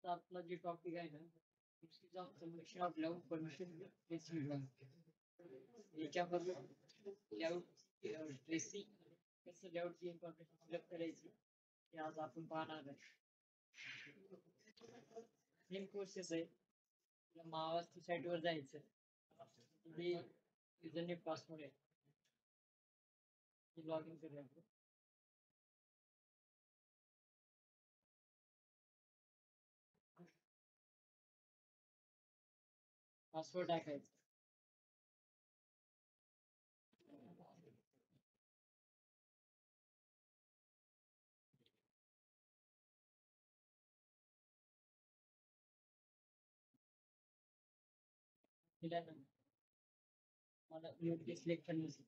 आपला जे टॉपिक आहे ना सबमिशन ऑफ लेआउट परमिशन याच्यामध्ये लेआउट ट्रेसिंग कसं लेआउटची इन्फॉर्मेशन फिलअप करायची हे आज आपण पाहणार आहे. सेम प्रोसेस आहे. महावास्तू साईट वर जायचं, तिथे युजरनेम पासवर्ड आहे, लॉग इन करूया. पासवर्ड टाकायचा. दिल्यानंतर मला योग्य सिलेक्ट करायचं.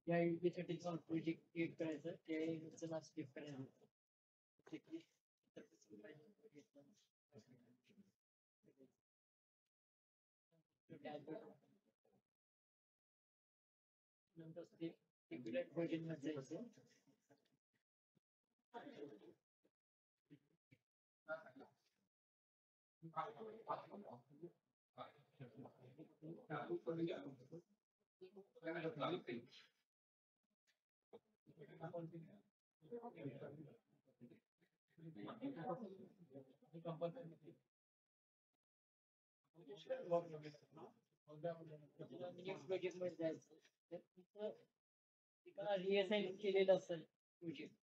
या युटीसाठी प्रोजेक्ट क्रिएट करायचं, त्या नाव स्किप करायचं. नंतर ते व्हर्जन मध्ये जायचं. प्रोजेक्ट मध्ये जायचं. रिअसाइन केलेलं असेल प्रोजेक्ट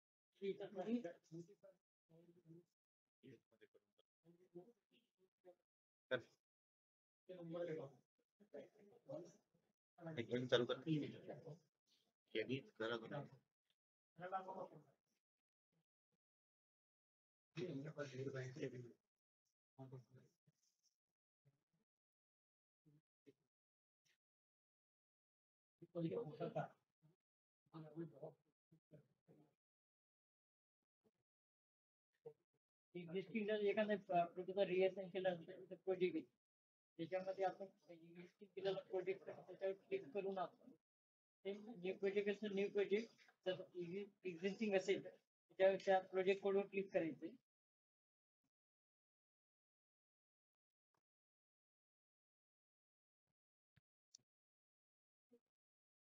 एक मिनिट चालू कर. एडिट करा बघा. एक्झिस्टिंग जर एखादा प्रोजेक्टचा रिअसाइन केला असेल तर प्रोजेक्ट आहे, त्याच्यामध्ये आपण एक्झिस्टिंग केलेला प्रोजेक्ट त्याच्यावर क्लिक करून आपण न्यू प्रोजेक्ट असेल, न्यू प्रोजेक्ट जर एक्झिस्टिंग असेल त्याच्यावर त्या प्रोजेक्ट कोडवर क्लिक करायचे.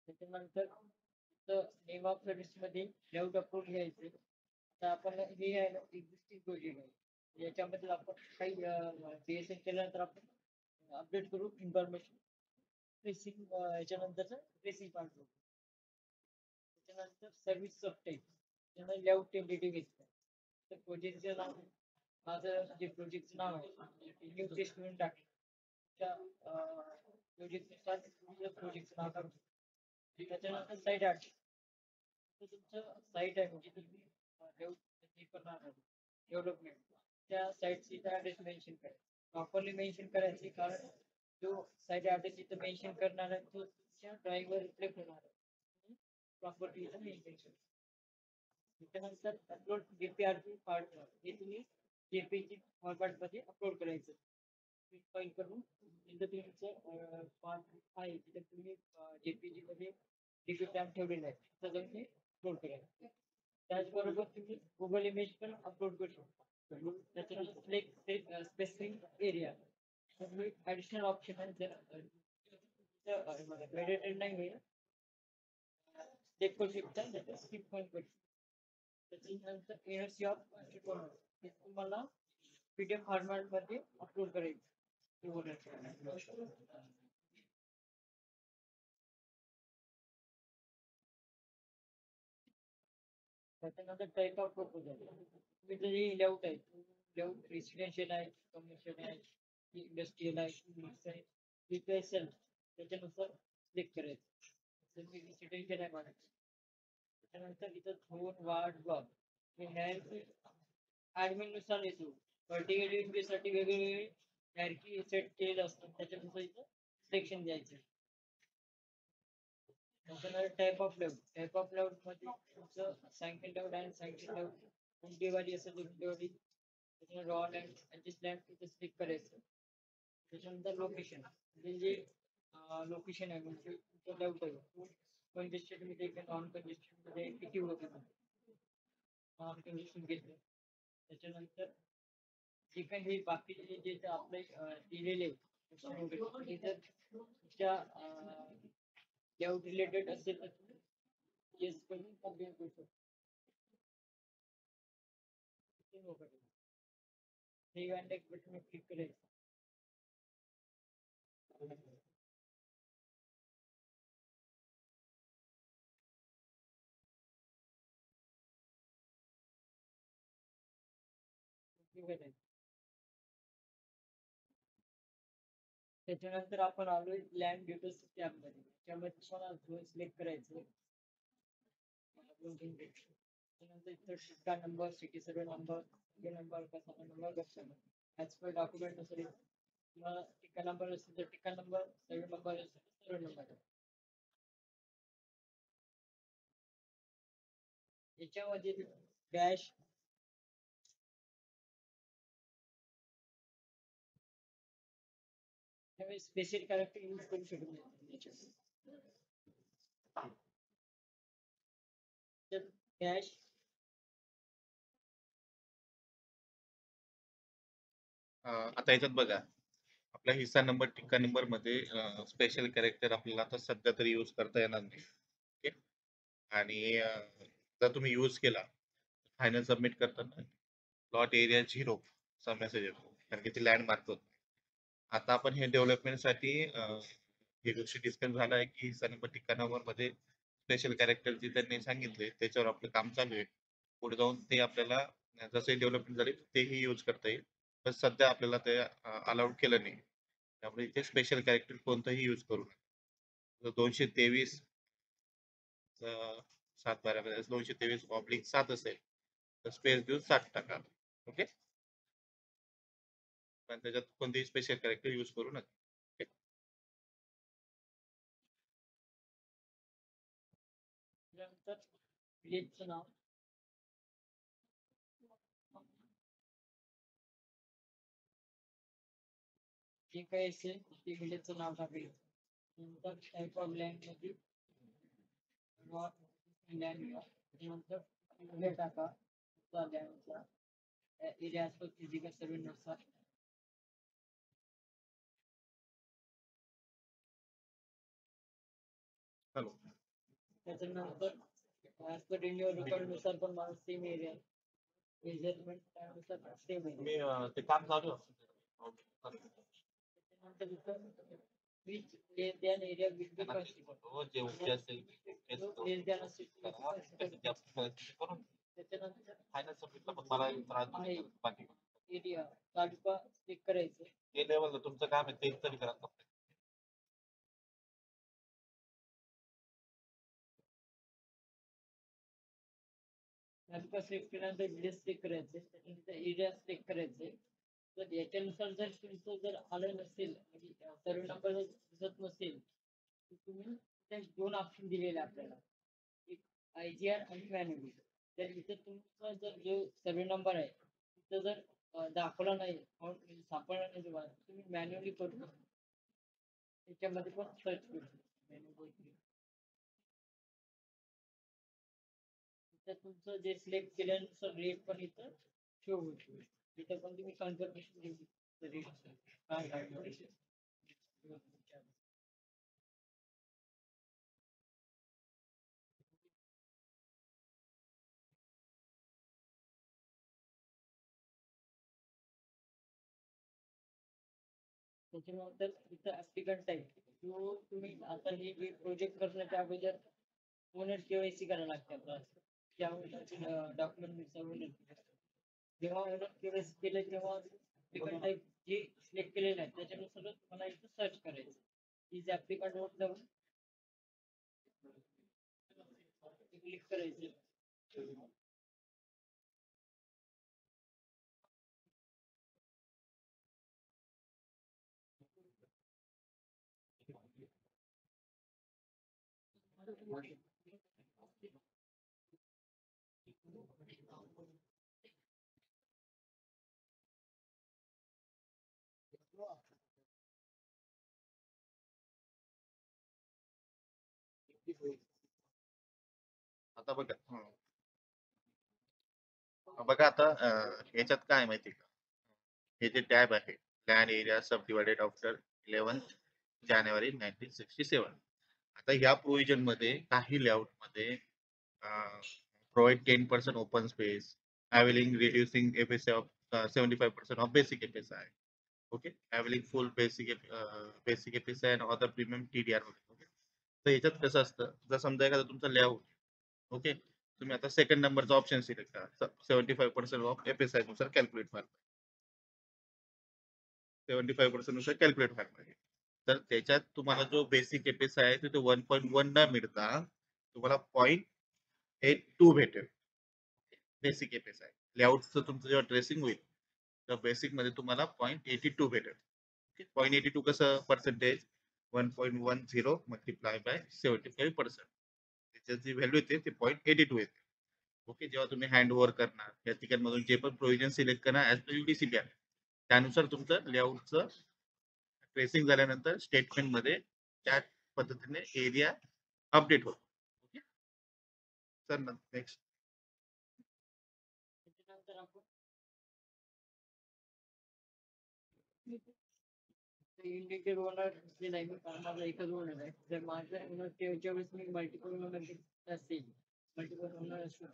त्याच्यानंतर नेम ऑफ सर्व्हिस मध्ये लेआउट अपलोड घ्यायचे. आता आपण हे आहे एक्झिस्टिंग प्रोजेक्ट आहे, याच्यामध्ये आपण काही डीएसएन केल्यानंतर आपण अपडेट करू इन्फॉर्मेशन ट्रेसिंग. याच्यानंतर ट्रेसिंग पार्ट करू. त्याच्यानंतर सर्व्हिस सबटाईप त्याला लेआउट टेम्पलेट घेतलं. तर प्रोजेक्टचं नाव, माझं जे प्रोजेक्टचं नाव आहे न्यू टेस्ट म्हणून टाकलं. त्या प्रोजेक्टनुसार प्रोजेक्टचं नाव टाकलं. त्याच्यानंतर साईट ॲड, तुमचं साईट आहे म्हणजे तुम्ही डेव्हलपमेंट त्या साईटची ॲड्रेस मेन्शन करायचं, प्रॉपरली मेन्शन करायची, कारण जो साईट ॲड्रेस इथं मेन्शन करणार आहे तो तुमच्या ड्राईव्हवर रिफ्लेक्ट होणार आहे. प्रॉपर्टी इथं मेन्शन करायचं. त्याच्यानंतर अपलोड जेपीआरची पार्ट हे तुम्ही जेपीजी फॉर्मॅट मध्ये अपलोड करायचं. पॉईंट करून तिथं तुमचं पार्ट आहे तिथे तुम्ही जेपीजी मध्ये डिफी टॅब ठेवलेला आहे तिथं जाऊन ते अपलोड करायचं. त्याचबरोबर तुम्ही गुगल इमेज पण अपलोड करू शकता. त्याच्यानंतर स्पेसिफिक एरिया ऍडिशनल ऑप्शन आहे, जर मेडिटेड नाही होईल चेक करू शकता, स्किप पण करू शकता. त्याच्यानंतर एनर्जी ऑफ हे तुम्हाला पीडीएफ फॉर्मॅट मध्ये अपलोड करायचं. त्याच्यानंतर टाईप ऑफ प्रपोजल लेआउट आहे, लेआउट रेसिडेन्शियल आहे, कमर्शियल आहे, इंडस्ट्रियल आहे, असेल त्याच्यानुसार क्लिक करायचं. रेसिडेन्शियल आहे मला. त्याच्यानंतर इथं झोन वार्ड ब्लॉक ऍडमिन नुसार येतो. पर्टिक्युलर युजसाठी वेगवेगळे हायरार्की सेट केलेलं असतं, त्याच्यानुसार इथं सिलेक्शन द्यायचं. त्याच्यानंतर टाईप ऑफ लेआउट मध्ये तुमचं सँक्शन लेआउट आणि सँक्शन लेआउट कोणतीवाली असेल कोणतीवाली त्याच्यानंतर रॉ लँड ऍडजस्ट लँड तिथे क्लिक करायचं. त्याच्यानंतर लोकेशन म्हणजे जे लोकेशन आहे म्हणजे तुमचं लेआउट आहे कंजेस्टेड मध्ये का नॉन कंजेस्टेड मध्ये किती होते नॉन कंजेस्टेड घेतलं त्याच्यानंतर जे काही हे बाकीचे जे जे आपले दिलेले ते जर तुमच्या लेआउट रिलेटेड असेल तर तुम्ही येस करून कंप्लेंट करू शकता हे आणि एक बटन क्लिक करायचं click करायचं. त्याच्यानंतर आपण आलोय लँड डिटेल्स टॅबमध्ये त्यामध्ये तुम्हाला झोन सिलेक्ट करायचं त्यानंतर इथं शिक्का नंबर सिटी सर्वे नंबर हे नंबर कसा नंबर बघतो ॲज पर डॉक्युमेंट असेल तुम्हाला टिका नंबर असेल तर टिका नंबर सर्वे नंबर असेल तर सर्वे नंबर याच्यामध्ये डॅश त्यामुळे स्पेशल कॅरेक्टर यूज करू शकत नाही डॅश आता याच्यात बघा आपला हिस्सा नंबर टिक्का नंबर मध्ये स्पेशल कॅरेक्टर आपल्याला आता सध्या तरी यूज करता येणार नाही ओके आणि जर तुम्ही यूज केला फायनल सबमिट करताना प्लॉट एरिया 0 चा मेसेज येतो कारण की ते लँड मार्क होत आता आपण हे डेव्हलपमेंटसाठी ही गोष्ट डिस्कस झाला आहे की हिस्सा नंबर टिक्का नंबर मध्ये स्पेशल कॅरेक्टर जे त्यांनी सांगितले त्याच्यावर आपलं काम चालू आहे पुढे जाऊन ते आपल्याला जसे डेव्हलपमेंट झाले तेही यूज करता येईल पण सध्या आपल्याला ते अलाउड केलं नाही त्यामुळे इथे स्पेशल कॅरेक्टर कोणतंही यूज करू नका 223 7 12 223/7 असेल तर स्पेस देऊन 7 टाका ओके पण त्याच्यात कोणतेही स्पेशल कॅरेक्टर यूज करू नका त्यानंतर विलेजचं नाव जे काही असेल ते विलेजचं नाव टाकायचं नंतर टाईप ऑफ लँड मध्ये लँड नंतर हे टाका लँडचा एरिया असतो फिजिकल सर्वे नुसार हॅलो त्याच्यानंतर ॲज पर रिन्युअल रेकॉर्ड नुसार पण मला सेम एरिया मेजरमेंट त्यानुसार सेम मी ते काम चालू आहे. त्याच्यानंतर इथं which less than area will be considered. हो जे उच्च असेल तेच जो less than असेल करा. त्याच्यात जास्त करून त्याच्यानंतर फायनल सबमिटला पण मला त्रास आहे देऊ नका. बाकी एरिया तालुका चेक करायचं ते लेवलला तुमचं काम आहे ते तरी करा complete. तालुका चेक केल्यानंतर विलेज चेक करायचे त्याच्यानंतर एरिया चेक करायचे तर याच्यानुसार जर तुमचं जर आलं नसेल म्हणजे सर्व नंबर जर दिसत नसेल तर तुम्ही त्या दोन ऑप्शन दिलेले आपल्याला एक IGR आणि मॅन्युअली तर इथं तुमचा जर जो सर्वे नंबर आहे तिथं जर दाखवला नाही सापडला नाही तुम्हाला तुम्ही मॅन्युअली करू शकता त्याच्यामध्ये पण सर्च करू शकता तर तुमचं जे सिलेक्ट केल्यानुसार रेट पण इथं शो होतो इथं पण तुम्ही कन्फर्मेशन देऊ रेट काय त्याच्यानंतर इथं ऍप्लिकंट आहे जो तुम्ही आता हे जे प्रोजेक्ट करण्याच्या अगोदर ओनर केवायसी करायला लागते आपल्याला त्यावेळेला डॉक्युमेंट जेव्हा ओनर केवायसी केलं तेव्हा ऍप्लिकंट टाईप जे सिलेक्ट केलेलं आहे त्याच्यानुसार तुम्हाला इथं सर्च करायचं इज ऍप्लिकंट वर जाऊन क्लिक करायचं ती होईल. आता बघा बघा आता याच्यात काय आहे माहिती का, हे जे टॅब आहे लँड एरिया सब डिवायडेड आफ्टर 11 जानेवारी 1967. आता ह्या प्रोव्हिजन मध्ये काही लेआउट मध्ये provide 10% open space, availing reducing FSI of 75% of basic FSI. Okay, availing full basic FSI and other premium TDR. Okay, तर याच्यात कसं असतं, जर समजा एखादा तुमचा लेआउट, ओके, तुम्ही आता सेकंड नंबरचा ऑप्शन सिलेक्ट करा, 75% ऑफ FSI नुसार कॅल्क्युलेट व्हायला, 75% नुसार कॅल्क्युलेट व्हायला पाहिजे. तर त्याच्यात तुम्हाला जो बेसिक FSI आहे तो 1.1 न मिळता तुम्हाला 0.82 भेटेल. बेसिक FSI लेआउटचं तुमचं जेव्हा ट्रेसिंग होईल तर बेसिक मध्ये तुम्हाला 0.82 भेटेल. 0.82 कसं पर्सेंटेज, 1.10 मल्टिप्लाय बाय 75%, त्याची व्हॅल्यू येते ते 0.82 येते. ओके, जेव्हा तुम्ही हँड ओव्हर करणार या तिकीटमधून जे पण प्रोव्हिजन सिलेक्ट करणार ऍज पर UDCP आहे त्यानुसार तुमचं लेआउटचं ट्रेसिंग झाल्यानंतर स्टेटमेंट मध्ये त्या पद्धतीने एरिया अपडेट होतो. Okay sir, next. त्याच्यानंतर आपण इंडिकेटर ओनर जे नाही, माझा एकच ओनर आहे. जर माझ्या ओनर त्याच्या वेळेस मी मल्टिपल ओनर असेल, मल्टिपल ओनर असेल,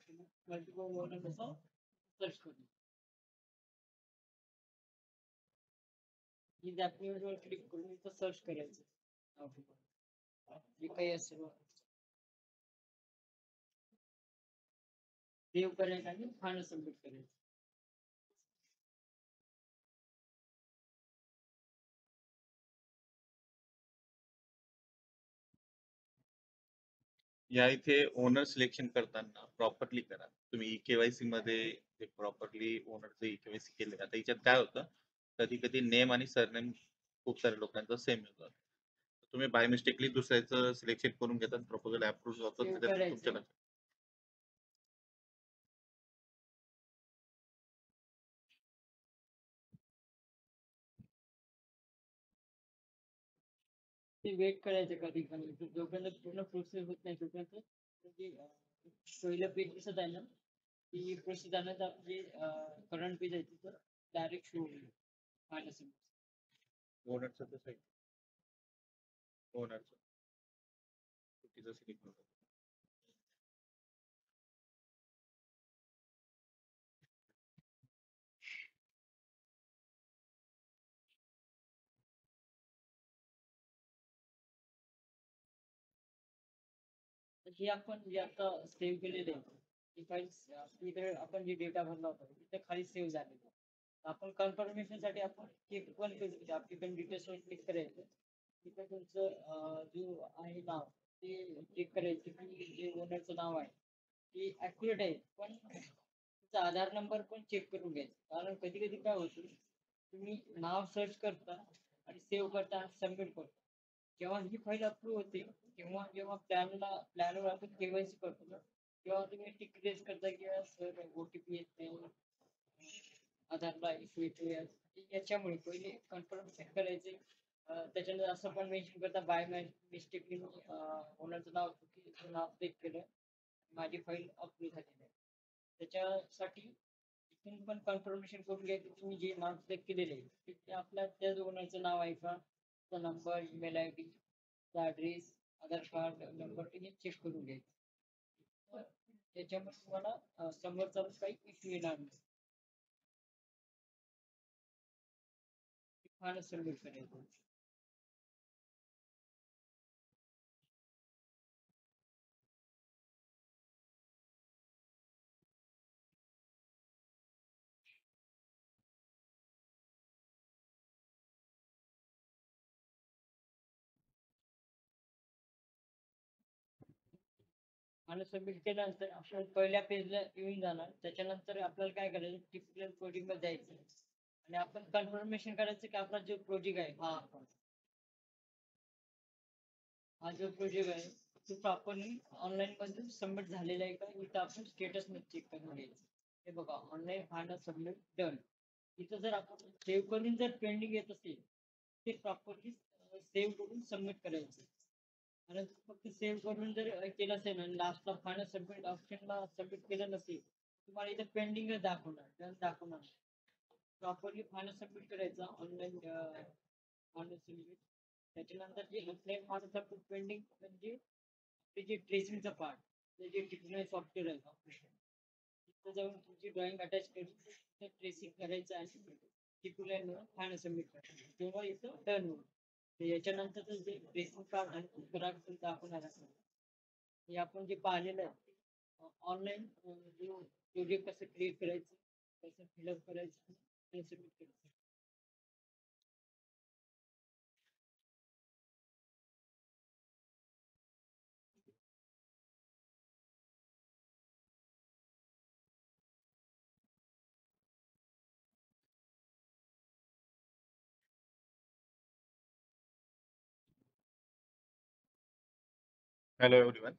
मल्टिपल ओनर असं सर्च करू. ही वर क्लिक करून इथं सर्च करायचं जे काही असेल सेव्ह करायचं आणि फायनल सबमिट करायचं. या इथे ओनर सिलेक्शन करताना प्रॉपरली करा. तुम्ही केवायसी मध्ये प्रॉपरली ओनरचं केवायसी केलं. आता याच्यात काय होतं, कधी कधी नेम आणि सरनेम खूप साऱ्या लोकांचं सेम होतं. तुम्ही बाय मिस्टेकली दुसऱ्याचं सिलेक्शन करून घेतात, प्रपोजल अप्रूव्ह होतं Save तुमच्या करायचं. लक्षात. ते वेट करायचं कधी कधी, जोपर्यंत पूर्ण प्रोसेस होत नाही तोपर्यंत म्हणजे पहिलं पेज दिसत आहे ना, ती प्रोसेस झाल्यानंतर आपली करंट पेज आहे तिथं डायरेक्ट शो होईल फायनल सबमिट. ओनरचं तसं आहे, ओनरचं चुकीचं सिलेक्ट होतं. हे आपण जे आता सेव्ह केलेले आहे ती फाईल इकडे आपण जे डेटा भरला होता तिथे खाली सेव्ह झालेलं आहे. आपण कन्फर्मेशन साठी आपण चेक पण करू शकतो. आपली पण डिटेल्स वर क्लिक करायचं, तिथे तुमचं जो आहे नाव ते चेक करायचं की जे ओनरचं नाव आहे ते ऍक्युरेट आहे. पण तुमचा आधार नंबर पण चेक करून घ्यायचा, कारण कधी कधी काय होतं, तुम्ही नाव सर्च करता आणि सेव्ह करता आणि सबमिट करता, जेव्हा ही फाईल अप्रूव्ह होते तेव्हा जेव्हा प्लॅनवर आपण केवायसी करतो ना, तेव्हा तुम्ही टिक रेस करता की सर OTP येत नाही, आधारला इश्यू येतोय. याच्यामुळे पहिले कन्फर्मेशन करायचे. त्याच्यानंतर असं पण मेन्शन करता बाय मिस्टेकली ओनरचं नाव चुकीचं नाव सिलेक्ट केलं, माझी फाईल अप्रूव्ह झालेली आहे. त्याच्यासाठी इथून पण कन्फर्मेशन करून घ्या की तुम्ही जे नाव सिलेक्ट केलेले आहे ते आपल्या त्याच ओनरचं नाव आहे का, नंबर, ईमेल ID, ऍड्रेस, आधार कार्ड नंबर हे चेक करून घ्यायचं. त्याच्यामुळे तुम्हाला समोर चालून काही इश्यू येणार नाही. फायनल सबमिट करायचं. आणि सबमिट केल्यानंतर आपण पहिल्या पेजला येऊन जाणार. त्याच्यानंतर आपल्याला काय करायचं, टिपिकल कोडिंग मध्ये जायचं आणि आपण कन्फर्मेशन करायचं की आपला जो प्रोजेक्ट आहे हा जो प्रोजेक्ट आहे तो प्रॉपरली ऑनलाईन मध्ये सबमिट झालेला आहे का, इथं आपण स्टेटस मध्ये चेक करून घ्यायचं. हे बघा, ऑनलाईन फायनल सबमिट डन. इथं जर आपण सेव्ह करून जर पेंडिंग येत असेल ते प्रॉपरली सेव्ह करून सबमिट करायचं. आणि फक्त सेव्ह करून जर केलं असेल आणि लास्टला फायनल सबमिट ऑप्शनला सबमिट केलं नसेल, तुम्हाला इथे पेंडिंगच दाखवणार, डन दाखवणार. प्रॉपरली फायनल सबमिट करायचा ऑनलाईन ऑनलाईन सबमिट. त्याच्यानंतर जे ऑफलाईन फायनल सबमिट पेंडिंग म्हणजे ते जे ट्रेसिंगचा पार्ट, ते जे टिकणार सॉफ्टवेअर आहे तिथं जाऊन तुमची ड्रॉइंग अटॅच करून ट्रेसिंग करायचं आणि टिकून फायनल सबमिट करायचं. तेव्हा इथं डन होईल. तर याच्यानंतर जे ट्रेसिंग पार्ट आणि ग्राफ दाखवणार आहे हे आपण जे पाहिलेलं आहे ऑनलाईन प्रोजेक्ट कसं क्रिएट करायचं, कसं फिलअप करायचं आणि सबमिट करायचं. Hello everyone.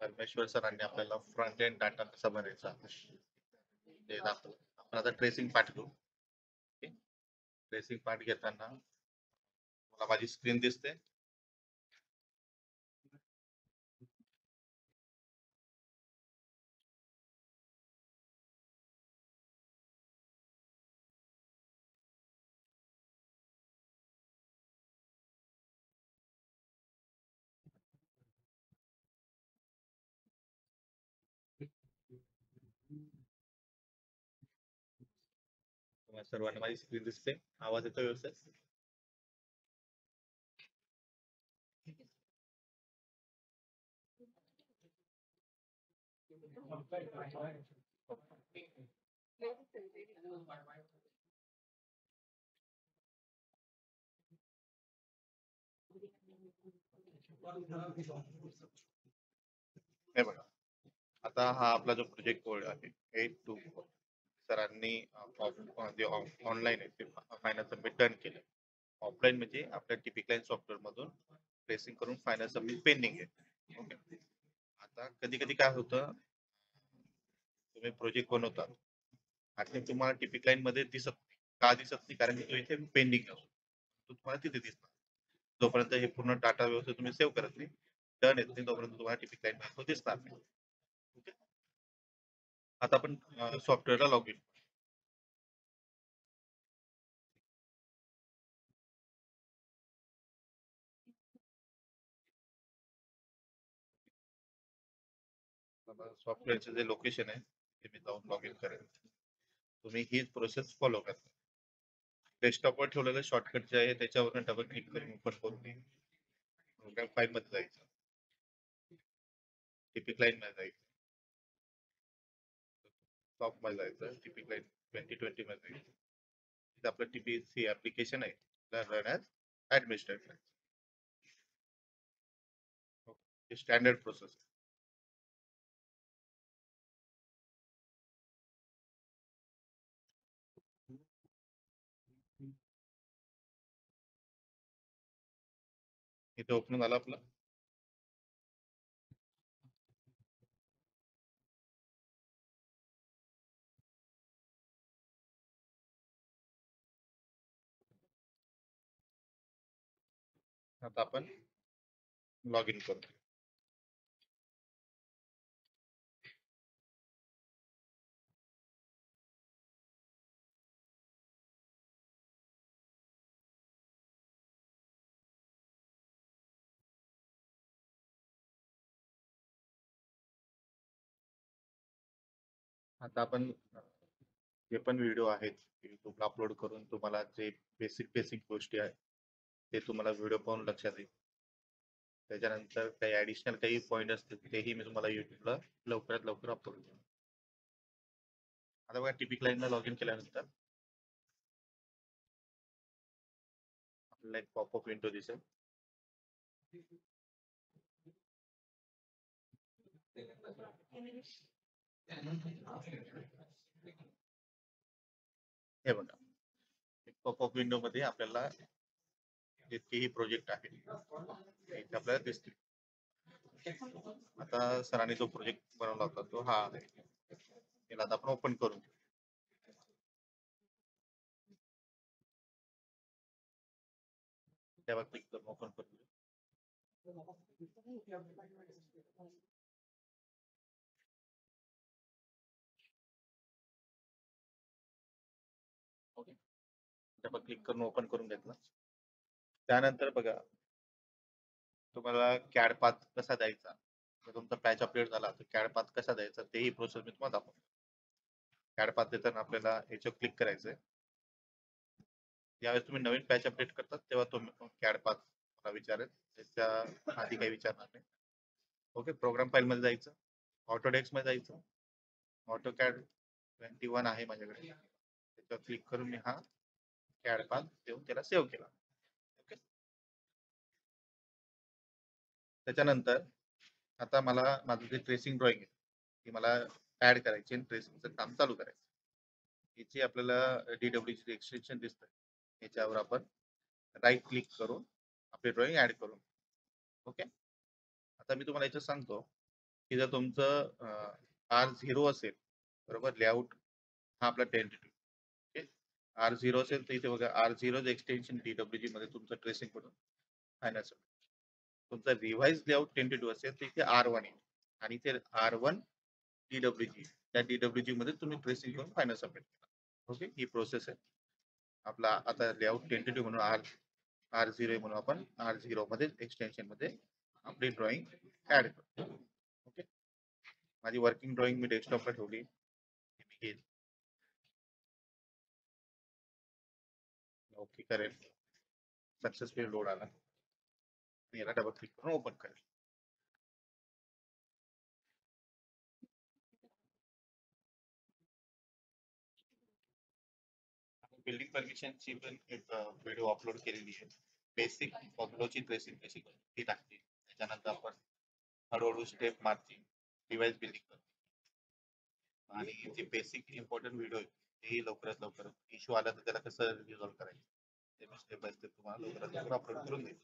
परमेश्वर सरांनी आपल्याला फ्रंट एंड डाटा कसा भरायचा ते दाखवलं. आपण आता ट्रेसिंग पार्ट करू. ट्रेसिंग पार्ट घेताना मला माझी स्क्रीन दिसते. तुम्हाला सर्वांना माझी स्क्रीन दिसते. आवाज येतो व्यवस्थित? हे बघा, आता हा आपला जो प्रोजेक्ट कोड आहे 824 सरांनी ऑनलाईन आहे ते फायनल सबमिट डन केलं. ऑफलाईन म्हणजे आपल्या टिपिकलाईन सॉफ्टवेअर मधून ट्रेसिंग करून फायनल सबमिट पेंडिंग आहे. ओके. आता कधी कधी काय होतं, तुम्ही प्रोजेक्ट बनवता आणि तुम्हाला टिपिकलाईन मध्ये दिसत नाही. का दिसत नाही? कारण की तो इथे पेंडिंग असतो, तो तुम्हाला तिथे दिसणार. जोपर्यंत हे पूर्ण डाटा व्यवस्थित तुम्ही सेव्ह करत नाही, डन येत नाही, तोपर्यंत तुम्हाला टिपिकलाईन मध्ये तो दिसणार नाही. ओके. आता आपण सॉफ्टवेअरला लॉग इन. सॉफ्टवेअरचे जे लोकेशन आहे ते मी जाऊन लॉग इन करेन. तुम्ही हीच प्रोसेस फॉलो करा. डेस्कटॉपवर ठेवलेलं शॉर्टकट जे आहे त्याच्यावर डबल क्लिक करून ओपन करून फाईल मध्ये जायचं, टिपिकलाईन मध्ये जायचं, टॉप मध्ये जायचं, टिपिकलाईन 2020 मध्ये जायचं. इथे आपलं टीपीसी ऍप्लिकेशन आहे run as administrator. Standard process. इथे ओपन झालं आपलं. आता आपण लॉग इन करू. आता आपण जे पण व्हिडिओ आहेत युट्यूबला अपलोड करून तुम्हाला जे बेसिक बेसिक गोष्टी आहेत ते तुम्हाला व्हिडिओ पाहून लक्षात येईल. त्याच्यानंतर काही ऍडिशनल काही पॉईंट असतील तेही मी तुम्हाला युट्यूबला लवकरात लवकर अपलोड करेन. आता बघा, टिपिकलाईनला लॉग इन केल्यानंतर आपल्याला एक पॉपअप विंडो दिसेल. हे बघा, पॉपअप विंडो मध्ये आपल्याला जितकेही प्रोजेक्ट आहे ते इथे आपल्याला दिसतील. आता सरांनी जो प्रोजेक्ट बनवला होता तो हा आहे. याला आता आपण ओपन करून घेऊ. त्यावर क्लिक करून ओपन करून घेऊ. ओके, आपण क्लिक करून ओपन करून घेतलं. त्यानंतर बघा तुम्हाला कॅड पाथ कसा द्यायचा, जर तुमचा पॅच अपडेट झाला तर कॅड पाथ कसा द्यायचा तेही प्रोसेस मी तुम्हाला दाखवतो. कॅड पाथ देताना आपल्याला याच्यावर क्लिक करायचंय. ज्यावेळेस तुम्ही नवीन पॅच अपडेट करतात तेव्हा तुम्ही कॅड पाथ मला विचारेल, त्याच्या आधी काही विचारणार नाही. ओके, प्रोग्राम फाईल मध्ये जायचं, ऑटोडेस्क मध्ये जायचं, ऑटो कॅड 21 आहे माझ्याकडे, त्याच्यावर क्लिक करून मी हा कॅड पाथ देऊन त्याला सेव्ह केला. ओके, त्याच्यानंतर आता मला माझं जे ट्रेसिंग ड्रॉइंग आहे ती मला ऍड करायची आणि ट्रेसिंगचं काम चालू करायचं. याची आपल्याला डीडब्ल्यूची एक्सटेन्शन दिसतं, याच्यावर आपण राईट क्लिक करून आपली ड्रॉइंग ऍड करून. ओके, आता मी तुम्हाला याच्यात सांगतो की जर तुमचं R0 असेल, बरोबर, लेआउट हा आपला टेंटेटिव्ह. ओके, R0 असेल तर इथे बघा R0 एक्सटेन्शन डीडब्ल्यूजी मध्ये तुमचं ट्रेसिंग करून फायनल. तुमचा रिव्हाइज लेआउट टेंटेटिव्ह असेल तर इथे R1 आहे आणि इथे R1 डीडब्ल्यूजी, त्या डीडब्ल्यूजी मध्ये तुम्ही ट्रेसिंग करून फायनल सबमिट करा. ओके, ही प्रोसेस आहे. आपला आता लेआउट टेंटेटिव्ह म्हणून R0 म्हणून आपण R0 मध्ये एक्सटेन्शन मध्ये आपली ड्रॉइंग ऍड करतो. ओके, माझी वर्किंग ड्रॉइंग मी डेस्कटॉपला ठेवली. ओके करेल, सक्सेसफुल लोड आला, याला डबल क्लिक करून ओपन करेल. बिल्डिंग परमिशनची पण एक व्हिडिओ अपलोड केलेली आहे. बेसिक फॉर्म्युलाची ट्रेसिंग कशी ती टाकते, त्याच्यानंतर आपण हळूहळू स्टेप मारची डिव्हाइस बिल्डिंग करतो. आणि जे बेसिक इम्पॉर्टंट व्हिडिओ आहे तेही लवकरात लवकर, इश्यू आला तर त्याला कसं रिझॉल्व्ह करायचं ते मी स्टेप बाय स्टेप तुम्हाला लवकरात लवकर अपलोड करून देईल.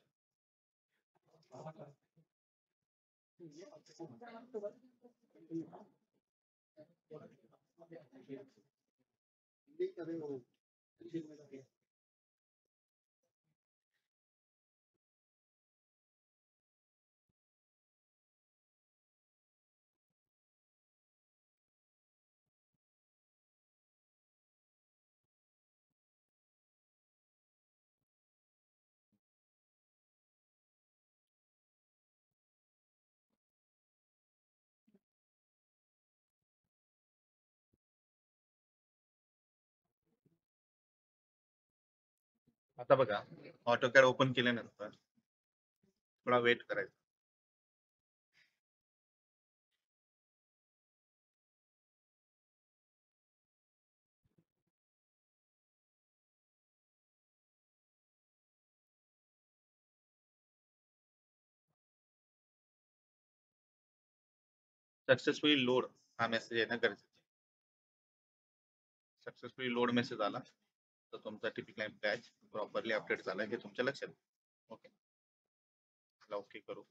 आता बघा, ऑटोकॅड ओपन केल्यानंतर थोडा वेट करायचा. सक्सेसफुली लोड हा मेसेज येणं गरजेचं आहे. सक्सेसफुली लोड मेसेज आला तर तुमचा टिपिकल पॅच प्रॉपरली अपडेट झाला हे तुमच्या लक्षात येईल. ओके, ओके करू.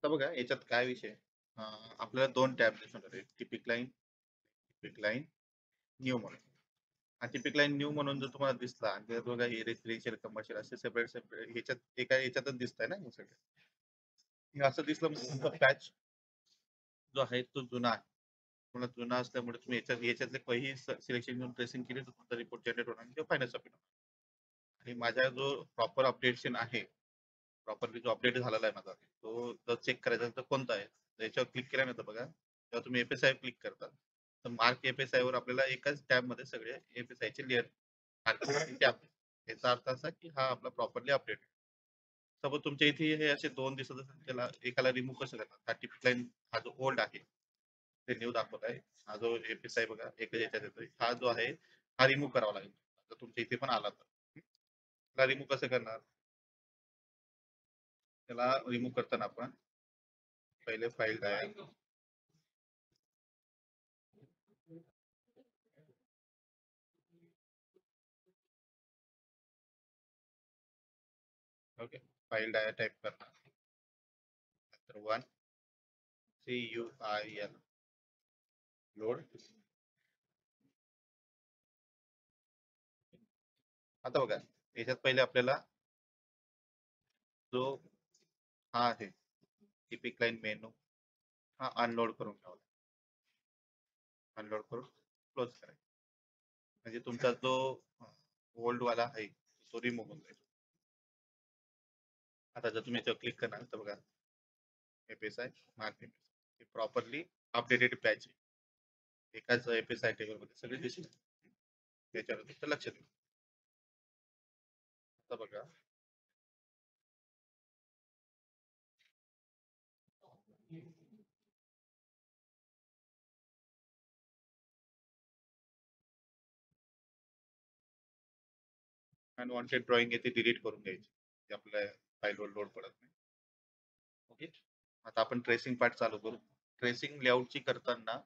आता बघा याच्यात काय विषय, आपल्याला दोन टॅब दिसणार आहेत, टिपिक लाईन न्यू म्हणून. आणि टिपिक लाईन न्यू म्हणून जर तुम्हाला दिसला आणि त्यात बघा हे रेसिडेन्शियल कमर्शियल असे सेपरेट सेपरेट ह्याच्यात एका याच्यातच दिसतंय ना, हे सगळं हे असं दिसलं म्हणजे तुमचा पॅच जो आहे तो जुना आहे. तुम्हाला जुना असल्यामुळे तुम्ही याच्यातले काही सिलेक्शन घेऊन ट्रेसिंग केली तर तुमचा रिपोर्ट जनरेट होणार आणि फायनल सबमिट होणार. आणि माझा जो प्रॉपर अपडेशन आहे, प्रॉपरली जो अपडेट झालेला आहे माझा, तो जर चेक करायचा तर कोणता आहे, तर याच्यावर क्लिक केल्यानंतर बघा जेव्हा तुम्ही एफएसआय क्लिक करता तर मार्क एफएसआय वर आपल्याला एकाच टॅब मध्ये सगळे एफएसआय चे लेअर टॅब, याचा अर्थ असा की हा आपला प्रॉपरली अपडेट. सपोज तुमच्या इथे हे असे दोन दिसत असेल, त्याला एकाला रिमूव्ह कसं करणार, हा टिपिक लाईन हा जो ओल्ड आहे ते न्यू दाखवत आहे, हा जो एफएसआय बघा एकच याच्यात येतोय, हा जो आहे हा रिमूव्ह करावा लागेल जर तुमच्या इथे पण आला तर. त्याला रिमूव्ह कसं करणार? त्याला रिमूव्ह करताना आपण पहिले file direct okay, file direct type करणार, नंतर 1 CUIL लोड. आता बघा याच्यात पहिले आपल्याला जो हा आहे टिपिक लाईन मेनू हा अनलोड करून घ्यावा, अनलोड करून क्लोज करायचा, म्हणजे तुमचा जो ओल्ड वाला आहे तो रिमूव्ह होऊन जाईल. आता जर तुम्ही याच्यावर क्लिक करणार तर बघा FSI मार्क हे प्रॉपरली अपडेटेड पॅच आहे, एकाच FSI टेबल मध्ये सगळे दिसले, त्याच्यावर तुमचं लक्ष द्या. आता बघा अनवॉन्टेड ड्रॉइंग आहे ते डिलीट करून घ्यायची, ते आपल्या फाईलवर लोड पडत नाही. ओके, आता आपण ट्रेसिंग पार्ट चालू करू. ट्रेसिंग लेआउटची करताना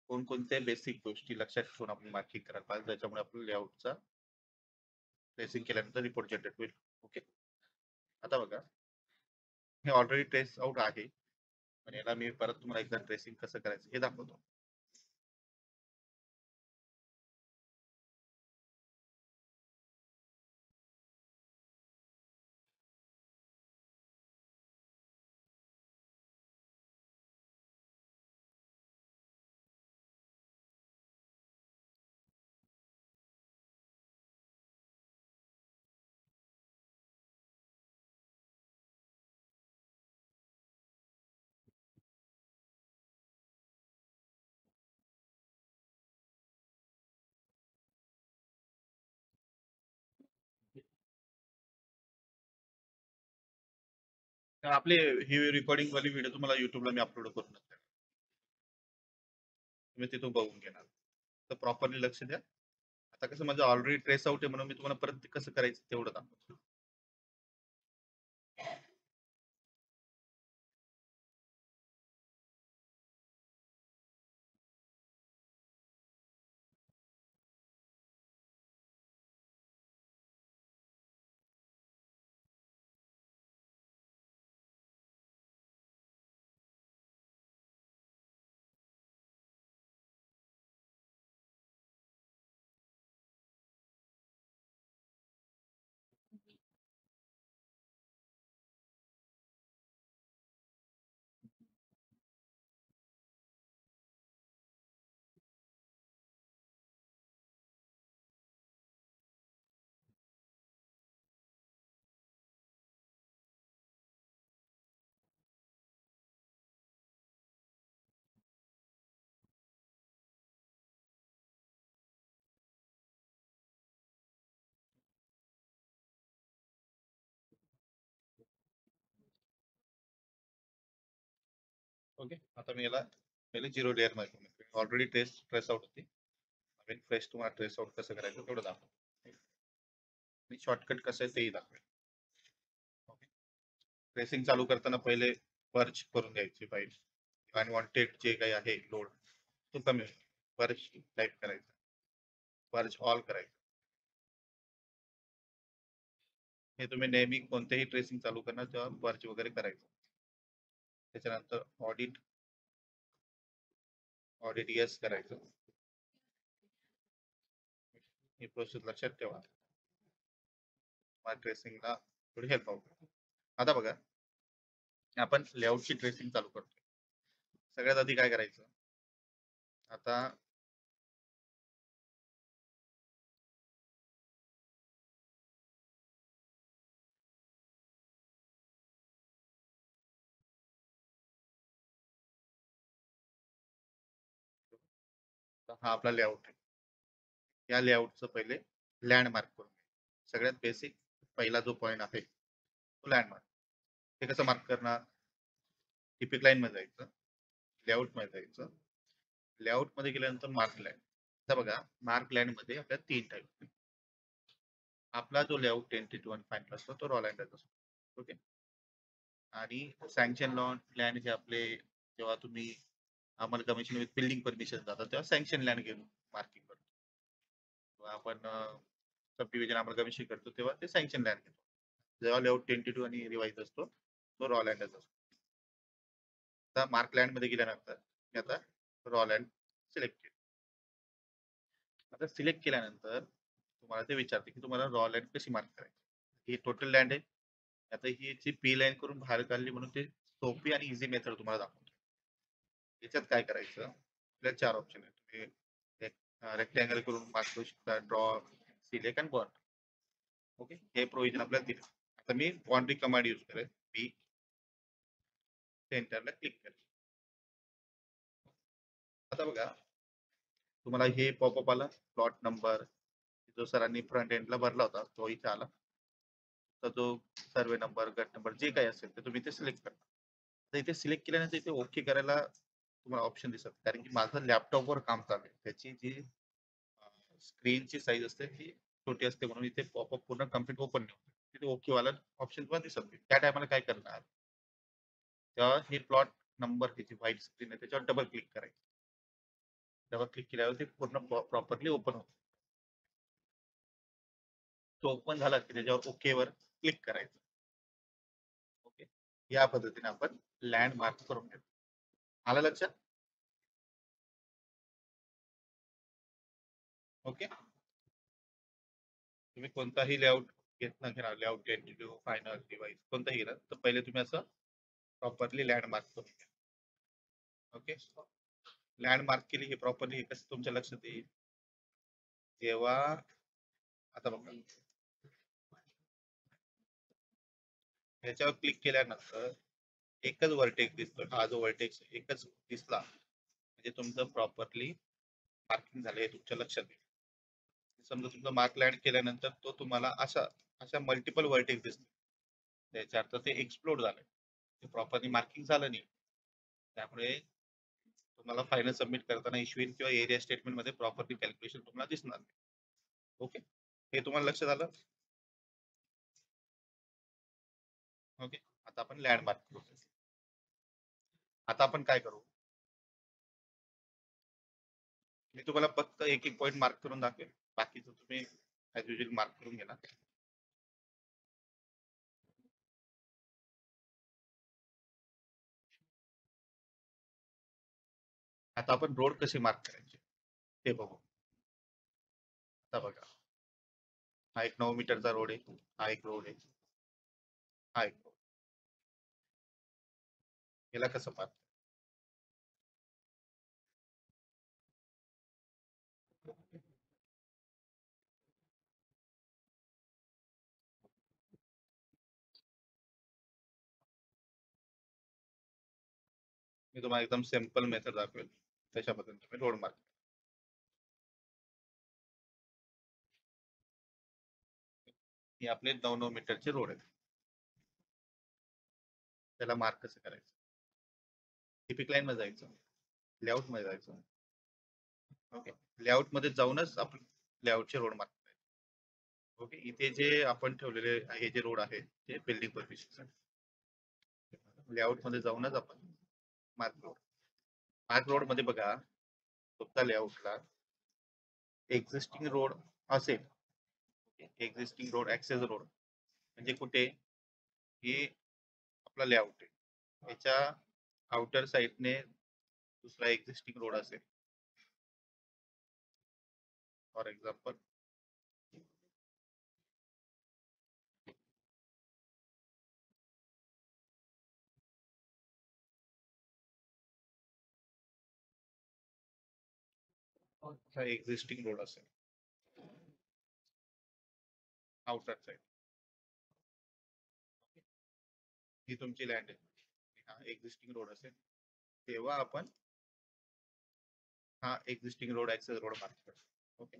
कोणकोणत्या बेसिक गोष्टी लक्षात ठेवून आपण मार्किंग करायला पाहिजे, ज्याच्यामुळे आपल्या लेआउटचा ट्रेसिंग केल्यानंतर रिपोर्ट जनरेट होईल. ओके, आता बघा हे ऑलरेडी ट्रेस आउट आहे, पण याला मी परत तुम्हाला एकदा ट्रेसिंग कसं करायचं हे दाखवतो. तर आपले ही रेकॉर्डिंग वाली व्हिडिओ तुम्हाला युट्यूबला मी अपलोड करून देतो, तुम्ही तिथून बघून घेणार, तर प्रॉपरली लक्ष द्या. आता कसं माझं ऑलरेडी ट्रेस आउट आहे म्हणून मी तुम्हाला परत ते कसं करायचं तेवढं दाखवतो. ओके, आता मी याला पहिले 0 लेअर मध्ये ऑलरेडी ट्रेस आउट होती, नवीन फ्रेश तुम्हाला ट्रेस आउट कसं करायचं तेवढं दाखवतो, आणि शॉर्टकट कसं आहे तेही दाखवेल. ओके, ट्रेसिंग चालू करताना पहिले पर्च करून घ्यायची फाईल, अनवॉन्टेड जे काही आहे लोड तो कमी होईल, पर्च टाईप करायचा, पर्च ऑल करायचं. हे तुम्ही नेहमी कोणतेही ट्रेसिंग चालू करणार तेव्हा पर्च वगैरे करायचं. त्याच्यानंतर ऑडिट येस करायचं, ही प्रोसेस लक्षात ठेवा, ट्रेसिंगला थोडी हेल्प होईल. आता बघा आपण लेआउटची ट्रेसिंग चालू करतो. सगळ्यात आधी काय करायचं, आता हा आपला लेआउट आहे, या लेआउटचं पहिले लँडमार्क करून सगळ्यात बेसिक पहिला जो पॉइंट आहे तो लँडमार्क. ते कसं मार्क करणार, टिपिक लाईन मध्ये जायचं, लेआउट मध्ये जायचं, लेआउट मध्ये गेल्यानंतर मार्क लँड. आता बघा मार्क लँड मध्ये आपल्या 3 टाईप, आपला जो लेआउट टेंटेटिव्ह आणि फायनल असतो तो रॉ लँड असतो. ओके. आणि सँक्शन लँड हे आपले जेव्हा तुम्ही आम्हाला कमिशन विथ बिल्डिंग परमिशन जातात तेव्हा सँक्शन लँड घेऊन मार्किंग करतो. किंवा आपण सब डिव्हिजन आम्हाला कमिशन करतो तेव्हा ते सँक्शन लँड घेतो. जेव्हा लेआउट टेंटेटिव्ह आणि रिवाइज असतो तो रॉ लँडच असतो. आता मार्क लँड मध्ये गेल्यानंतर मी आता रॉ लँड सिलेक्ट केलं. आता सिलेक्ट केल्यानंतर तुम्हाला ते विचारते की तुम्हाला रॉ लँड कशी मार्क करायची. ही टोटल लँड आहे. आता ही जी पी लाईन करून बाहेर काढली म्हणून ते सोपी आणि इझी मेथड तुम्हाला दाखवतो. याच्यात काय करायचं आपल्याला 4 ऑप्शन आहेत. तुम्ही रेक्टँगल करून मार्क करू शकता, ड्रॉ, सिलेक्ट आणि बॉन्ड. ओके. हे प्रोव्हिजन आपल्याला दिलं. आता मी बाउंड्री कमांड यूज करेल. मी सेंटरला क्लिक करेल. आता बघा तुम्हाला हे पॉपअप आला प्लॉट नंबर जो सरांनी फ्रंट एंडला भरला होता तो इथे आला. तर जो सर्वे नंबर, गट नंबर जे काही असेल ते तुम्ही इथे सिलेक्ट करा. तर इथे सिलेक्ट केल्यानंतर इथे ओके करायला तुम्हाला ऑप्शन दिसत कारण की माझं लॅपटॉपवर काम चालू आहे. त्याची जी स्क्रीनची साईज असते ती छोटी असते म्हणून इथे पॉपअप पूर्ण कम्प्लीट ओपन नाही होत. तिथे ओके वाला ऑप्शन पण दिसत नाही. त्या टायमाला काय करणार तेव्हा हे प्लॉट नंबर त्याची व्हाईट स्क्रीन आहे त्याच्यावर डबल क्लिक करायचं. डबल क्लिक केल्यावर ते पूर्ण प्रॉपरली ओपन होतं. तो ओपन झाला की त्याच्यावर ओके वर क्लिक करायचं. ओके. या पद्धतीने आपण लँड मार्क करून घेतो. आलं लक्षात? ओके. तुम्ही कोणताही लेआउट घेणार लेआउट टेंटेटिव्ह, फायनल, रिवाइज कोणताही घेणार तर पहिले तुम्ही असं प्रॉपरली लँड मार्क करून घ्या. ओके. लँड मार्क केली हे प्रॉपरली कसं तुमच्या लक्षात येईल जेव्हा आता बघा याच्यावर क्लिक केल्यानंतर एकच वर्टेक्स दिसतो. हा जो वर्टेक्स एकच दिसला म्हणजे तुमचं प्रॉपरली मार्किंग झालं हे तुमच्या लक्षात येईल. समजा तुमचा मार्क लँड केल्यानंतर तो तुम्हाला अशा मल्टिपल वर्टेक्स दिसतो. त्याच्या अर्थ ते एक्सप्लोड झालंय. ते प्रॉपरली मार्किंग झालं नाही. त्यामुळे तुम्हाला फायनल सबमिट करताना इश्यू येईल किंवा एरिया स्टेटमेंट मध्ये प्रॉपरली कॅल्क्युलेशन तुम्हाला दिसणार नाही. ओके. हे तुम्हाला लक्षात आलं? ओके. आता आपण लँड मार्क करू. आता आपण काय करू मी तुम्हाला फक्त एक एक पॉईंट मार्क करून दाखवेल. बाकीचं तुम्ही ऍज युजल मार्क करून घेणार. आता आपण रोड कसे मार्क करायचे ते बघू. आता बघा हा एक 9 मीटरचा रोड आहे. हा एक रोड आहे. हा एक रोड. याला कसं मार्क मी तुम्हाला एकदम सिंपल मेथड दाखवेल त्याच्याबद्दल तुम्ही रोड मार्क हे आपले 9 मीटरचे रोड आहेत. त्याला मार्क कसं करायचं टिपिक लाईन मध्ये जायचं लेआउट मध्ये जायचं. ओके. लेआउट मध्ये जाऊनच आपण लेआउटचे रोड मार्क करायचे. ओके. इथे जे आपण ठेवलेले हे जे रोड आहे ते बिल्डिंग परमिशन लेआउट मध्ये जाऊनच आपण मार्क रोड मार्क रोड मध्ये बघा तुमचा लेआउटला एक्झिस्टिंग रोड असेल एक्झिस्टिंग रोड ऍक्सेस रोड म्हणजे कुठे हे आपला लेआउट आहे याच्या आउटर साइडने दुसरा एक्झिस्टिंग रोड असेल फॉर एक्झाम्पल एक्झिस्टिंग रोड असेल आउटर साइड ही तुमची लँड आहे हा एक्झिस्टिंग रोड असेल तेव्हा आपण हा existing road access road mark करतो. ओके.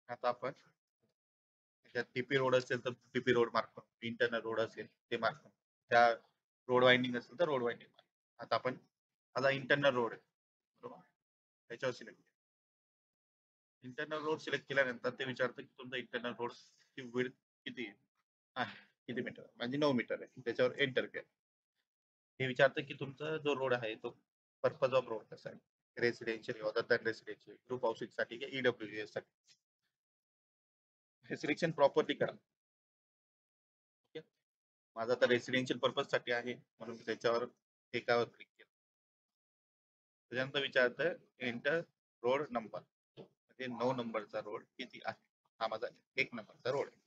आता आपण त्याच्यात टीपी रोड असेल तर टीपी रोड मार्क करू इंटरनल रोड असेल ते मार्क करू त्या रोड वाइंडिंग असेल तर रोड वाइंडिंग मार्क आता आपण आता इंटरनल रोड आहे बरोबर त्याच्यावर सिलेक्ट इंटरनल रोड सिलेक्ट केल्यानंतर ते विचारतं की तुमचा इंटरनल रोड ची विड्थ किती आहे, किती मीटर, म्हणजे 9 मीटर आहे. त्याच्यावर एंटर केलं. हे विचारतं की तुमचा जो रोड आहे तो पर्पज ऑफ रोड कसा आहे, residential other than residential, group housing साठी की ईडब्ल्यूएस साठी. हे सिलेक्शन प्रॉपरली करा. ओके, माझा आता रेसिडेन्शियल पर्पज साठी आहे म्हणून मी त्याच्यावर एकावर क्लिक केलं. त्याच्यानंतर विचारतं एंटर रोड नंबर, म्हणजे 9 नंबरचा रोड किती आहे. हा माझा 1 नंबरचा रोड आहे.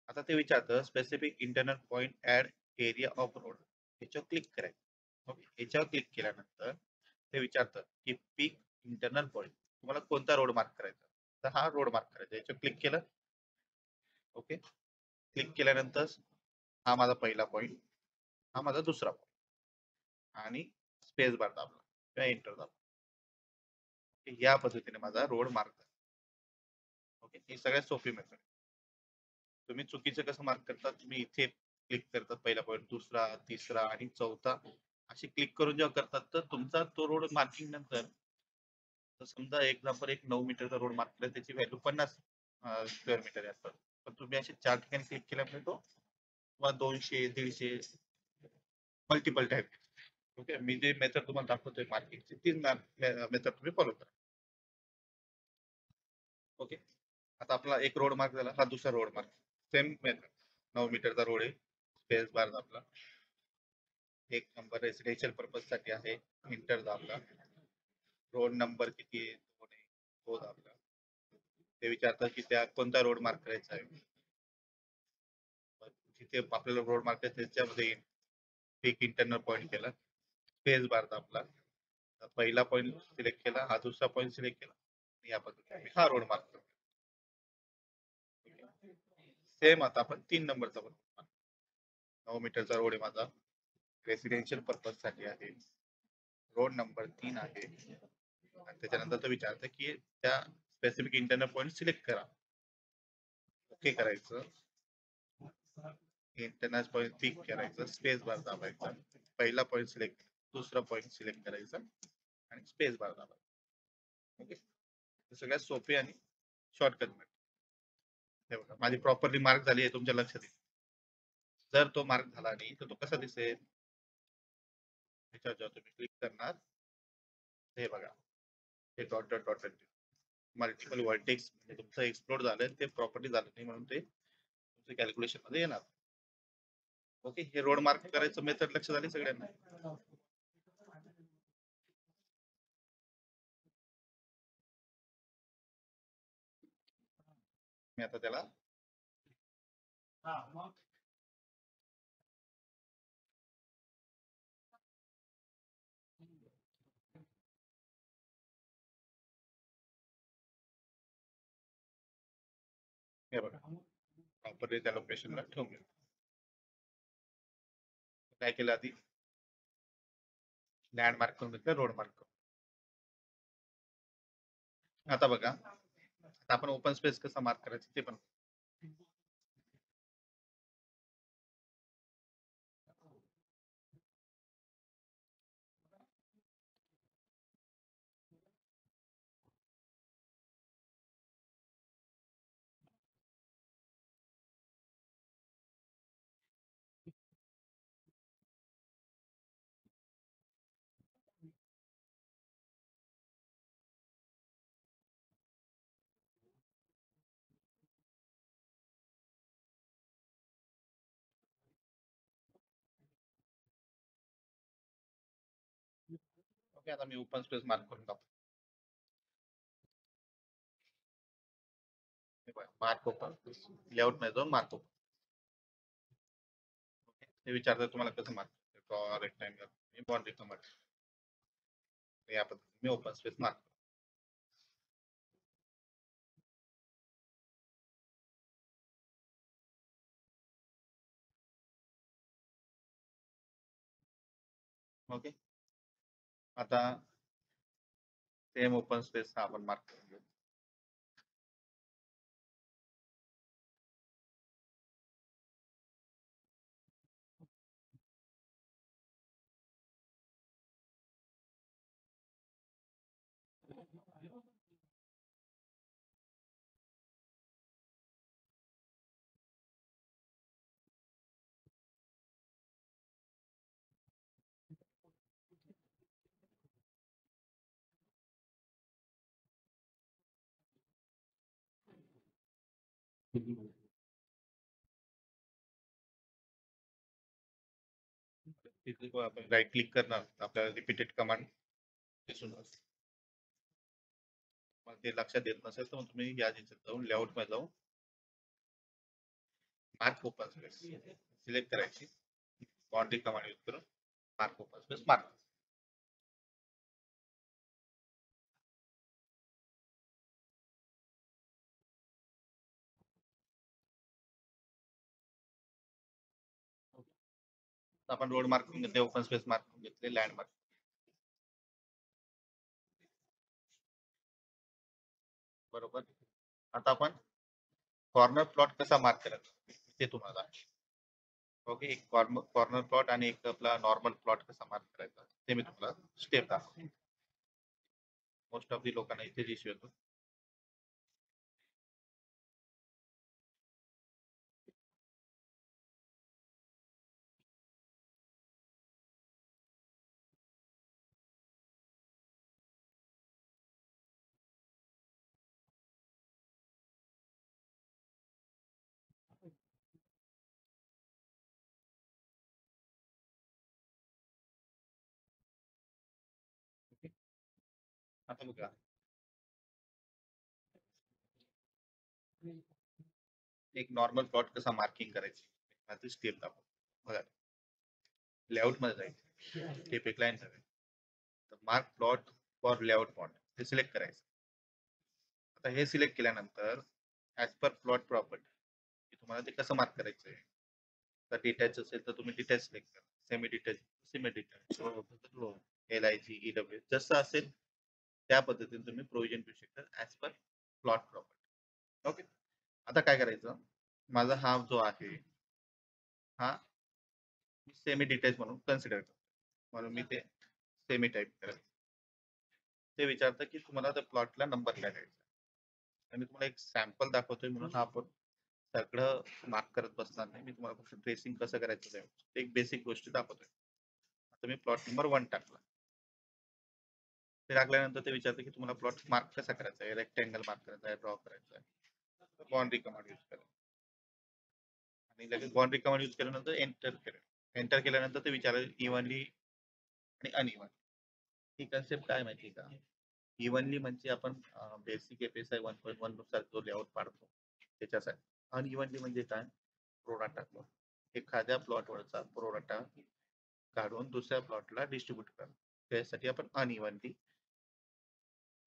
आता ते विचारतं specific internal point and area of road, याच्यावर क्लिक करायचं. ओके, याच्यावर क्लिक केल्यानंतर ते विचारतं की पीक इंटरनल पॉइंट, तुम्हाला कोणता रोड मार्क करायचा. तर हा रोड मार्क करायचा, याच्यावर क्लिक केलं. ओके, क्लिक केल्यानंतर हा माझा पहिला पॉइंट, हा माझा दुसरा पॉइंट, आणि स्पेस बार दाबला किंवा एंटर दाबला, या पद्धतीने माझा रोड मार्क. ओके, ही सगळ्यात सोपी मेथड. तुम्ही चुकीचं कसं मार्क करता, तुम्ही इथे क्लिक करतात पहिला पॉईंट, दुसरा, तिसरा आणि चौथा अशी क्लिक करून जेव्हा करतात, तर तुमचा तो रोड मार्किंग नंतर, तर समजा एक्झाम्पल एक 9 मीटरचा रोड मार्क केला, त्याची व्हॅल्यू 50 स्क्वेअर मीटर असतात. पण तुम्ही असे 4 ठिकाणी क्लिक केल्यामुळे तो तुम्हाला 200, 150 मल्टिपल टाईप. ओके, मी जे मेथड तुम्हाला दाखवतोय मार्किंगची, तीच मेथड तुम्ही फॉलो करा. ओके, आता आपला एक रोड मार्क झाला, हा दुसरा रोड मार्क, सेम मेथड. 9 मीटरचा रोड आहे, स्पेस बार दाबला, 1 नंबर रेसिडेन्शियल पर्पज साठी आहे, इंटर दाबला, रोड नंबर किती आहे, तो दाबला. ते विचारतात की त्या कोणता रोड मार्क करायचा आहे. जिथे आपल्याला रोड मार्क करायचा त्याच्यामध्ये एक इंटरनल पॉइंट केला, स्पेस बार दाबला, पहिला पॉइंट सिलेक्ट केला, हा दुसरा पॉइंट सिलेक्ट केला, या पद्धतीने हा रोड मार्क करतो. सेम आता आपण 3 नंबरचा पण 9 मीटरचा रोड आहे माझा, रेसिडेन्शियल पर्पज साठी आहे, रोड नंबर 3 आहे, आणि त्याच्यानंतर तो विचारतं की त्या स्पेसिफिक इंटरनल पॉइंट सिलेक्ट करा. ओके करायचं, इंटरनल पॉइंट क्लिक करायचं, स्पेस बार दाबायचा, पहिला पॉइंट सिलेक्ट, दुसरा पॉइंट सिलेक्ट करायचा आणि स्पेस बार दाबायचा. ओके, सगळ्यात सोपे आणि शॉर्टकट मेथड. हे बघा, माझी प्रॉपरली मार्क झाली आहे, तुमच्या लक्षात येईल. जर तो मार्क झाला नाही तर तो कसा दिसेल, त्याच्यावर जेव्हा तुम्ही क्लिक करणार, हे बघा, हे dot dot dot multiple vertex, म्हणजे तुमचं एक्सप्लोर झालं, ते प्रॉपर्टी झालं नाही म्हणून ते तुमच्या कॅल्क्युलेशन मध्ये येणार. ओके, हे रोड मार्क करायचं मेथड लक्षात आली सगळ्यांना. मी आता त्याला हे बघा, प्रॉपरली त्या लोकेशनला ठेवून घेऊ. काय केलं आधी, लँड मार्क करून घेतलं, रोड मार्क करून. आता बघा, आता आपण ओपन स्पेस कसा मार्क करायचं ते पण. ओके, आता मी ओपन स्पेस मार्क करून टाकतो. मार्क ओपन, लेआउट मध्ये जाऊन मार्क ओपन. ते विचारतात तुम्हाला कसं मार्क, ड्रॉ रेक्टँगल, मी बॉन्ड रिकमेंड, या पद्धतीने मी ओपन स्पेस मार्क. ओके, आता सेम ओपन स्पेस हा आपण मार्क करून घेऊ. तिथे आपण राईट क्लिक करणार आपल्याला रिपीटेड कमांड दिसून जाईल. मग ते लक्षात येत नसेल तर मग तुम्ही या याच्यात जाऊन लेआउट मध्ये जाऊन मार्क ओपन स्पेस सिलेक्ट करायची, बाउंड्री कमांड यूज करून मार्क ओपन स्पेस मार्क. आपण रोड मार्क करून घेतले, ओपन स्पेस मार्क करून घेतले, लँड मार्क. बरोबर. आता आपण कॉर्नर प्लॉट कसा मार्क करायचा ते तुम्हाला, ओके, एक कॉर्नर प्लॉट आणि एक आपला नॉर्मल प्लॉट कसा मार्क करायचा ते मी तुम्हाला स्टेप दाखवतो. मोस्ट ऑफ दी लोकांना इथे इश्यू येतो. आता बघा, एक नॉर्मल प्लॉट कसा मार्किंग करायची आता स्टेप दाखवतो. बघा, लेआउट मध्ये जायचं, स्टेप एक लाईन करायची, तर mark plot for layout point हे सिलेक्ट करायचं. आता हे सिलेक्ट केल्यानंतर ऍज पर प्लॉट प्रॉपर्टी तुम्हाला ते कसं मार्क करायचं आहे. तर डिटॅच असेल तर तुम्ही डिटॅच सिलेक्ट करा, semi detach, semi detach, LIG EW जसं असेल त्या पद्धतीने तुम्ही प्रोव्हिजन घेऊ शकता as per plot property. Okay. आता काय करायचं, माझा हा जो आहे हा सेमी डिटॅच म्हणून कन्सिडर करतो, म्हणून मी ते सेमी टाईप करेल. ते विचारतं की तुम्हाला त्या प्लॉटला नंबर काय द्यायचा. आणि तुम्हाला एक सॅम्पल दाखवतोय म्हणून आपण सगळं मार्क करत बसणार नाही. मी तुम्हाला फक्त ट्रेसिंग कसं करायचं ते एक बेसिक गोष्टी दाखवतोय. आता मी प्लॉट नंबर 1 टाकला. ते टाकल्यानंतर ते विचारतं की तुम्हाला प्लॉट मार्क कसा करायचा आहे, रेक्टँगल मार्क करायचा आहे, ड्रॉ करायचा आहे, बाउंड्री कमांड यूज करा. आणि लगेच बाउंड्री कमांड यूज केल्यानंतर एंटर करेल. एंटर केल्यानंतर ते विचारेल इव्हनली आणि अनइव्हन. ही कन्सेप्ट काय माहिती का, इव्हनली म्हणजे आपण बेसिक FSI 1.1 नुसार जो लेआउट पाडतो त्याच्यासाठी. अनइव्हनली म्हणजे काय, प्रोडक्ट टाकतो, एखाद्या प्लॉटवरचा प्रोडक्ट काढून दुसऱ्या प्लॉटला डिस्ट्रीब्यूट करणं, त्यासाठी आपण अनइव्हनली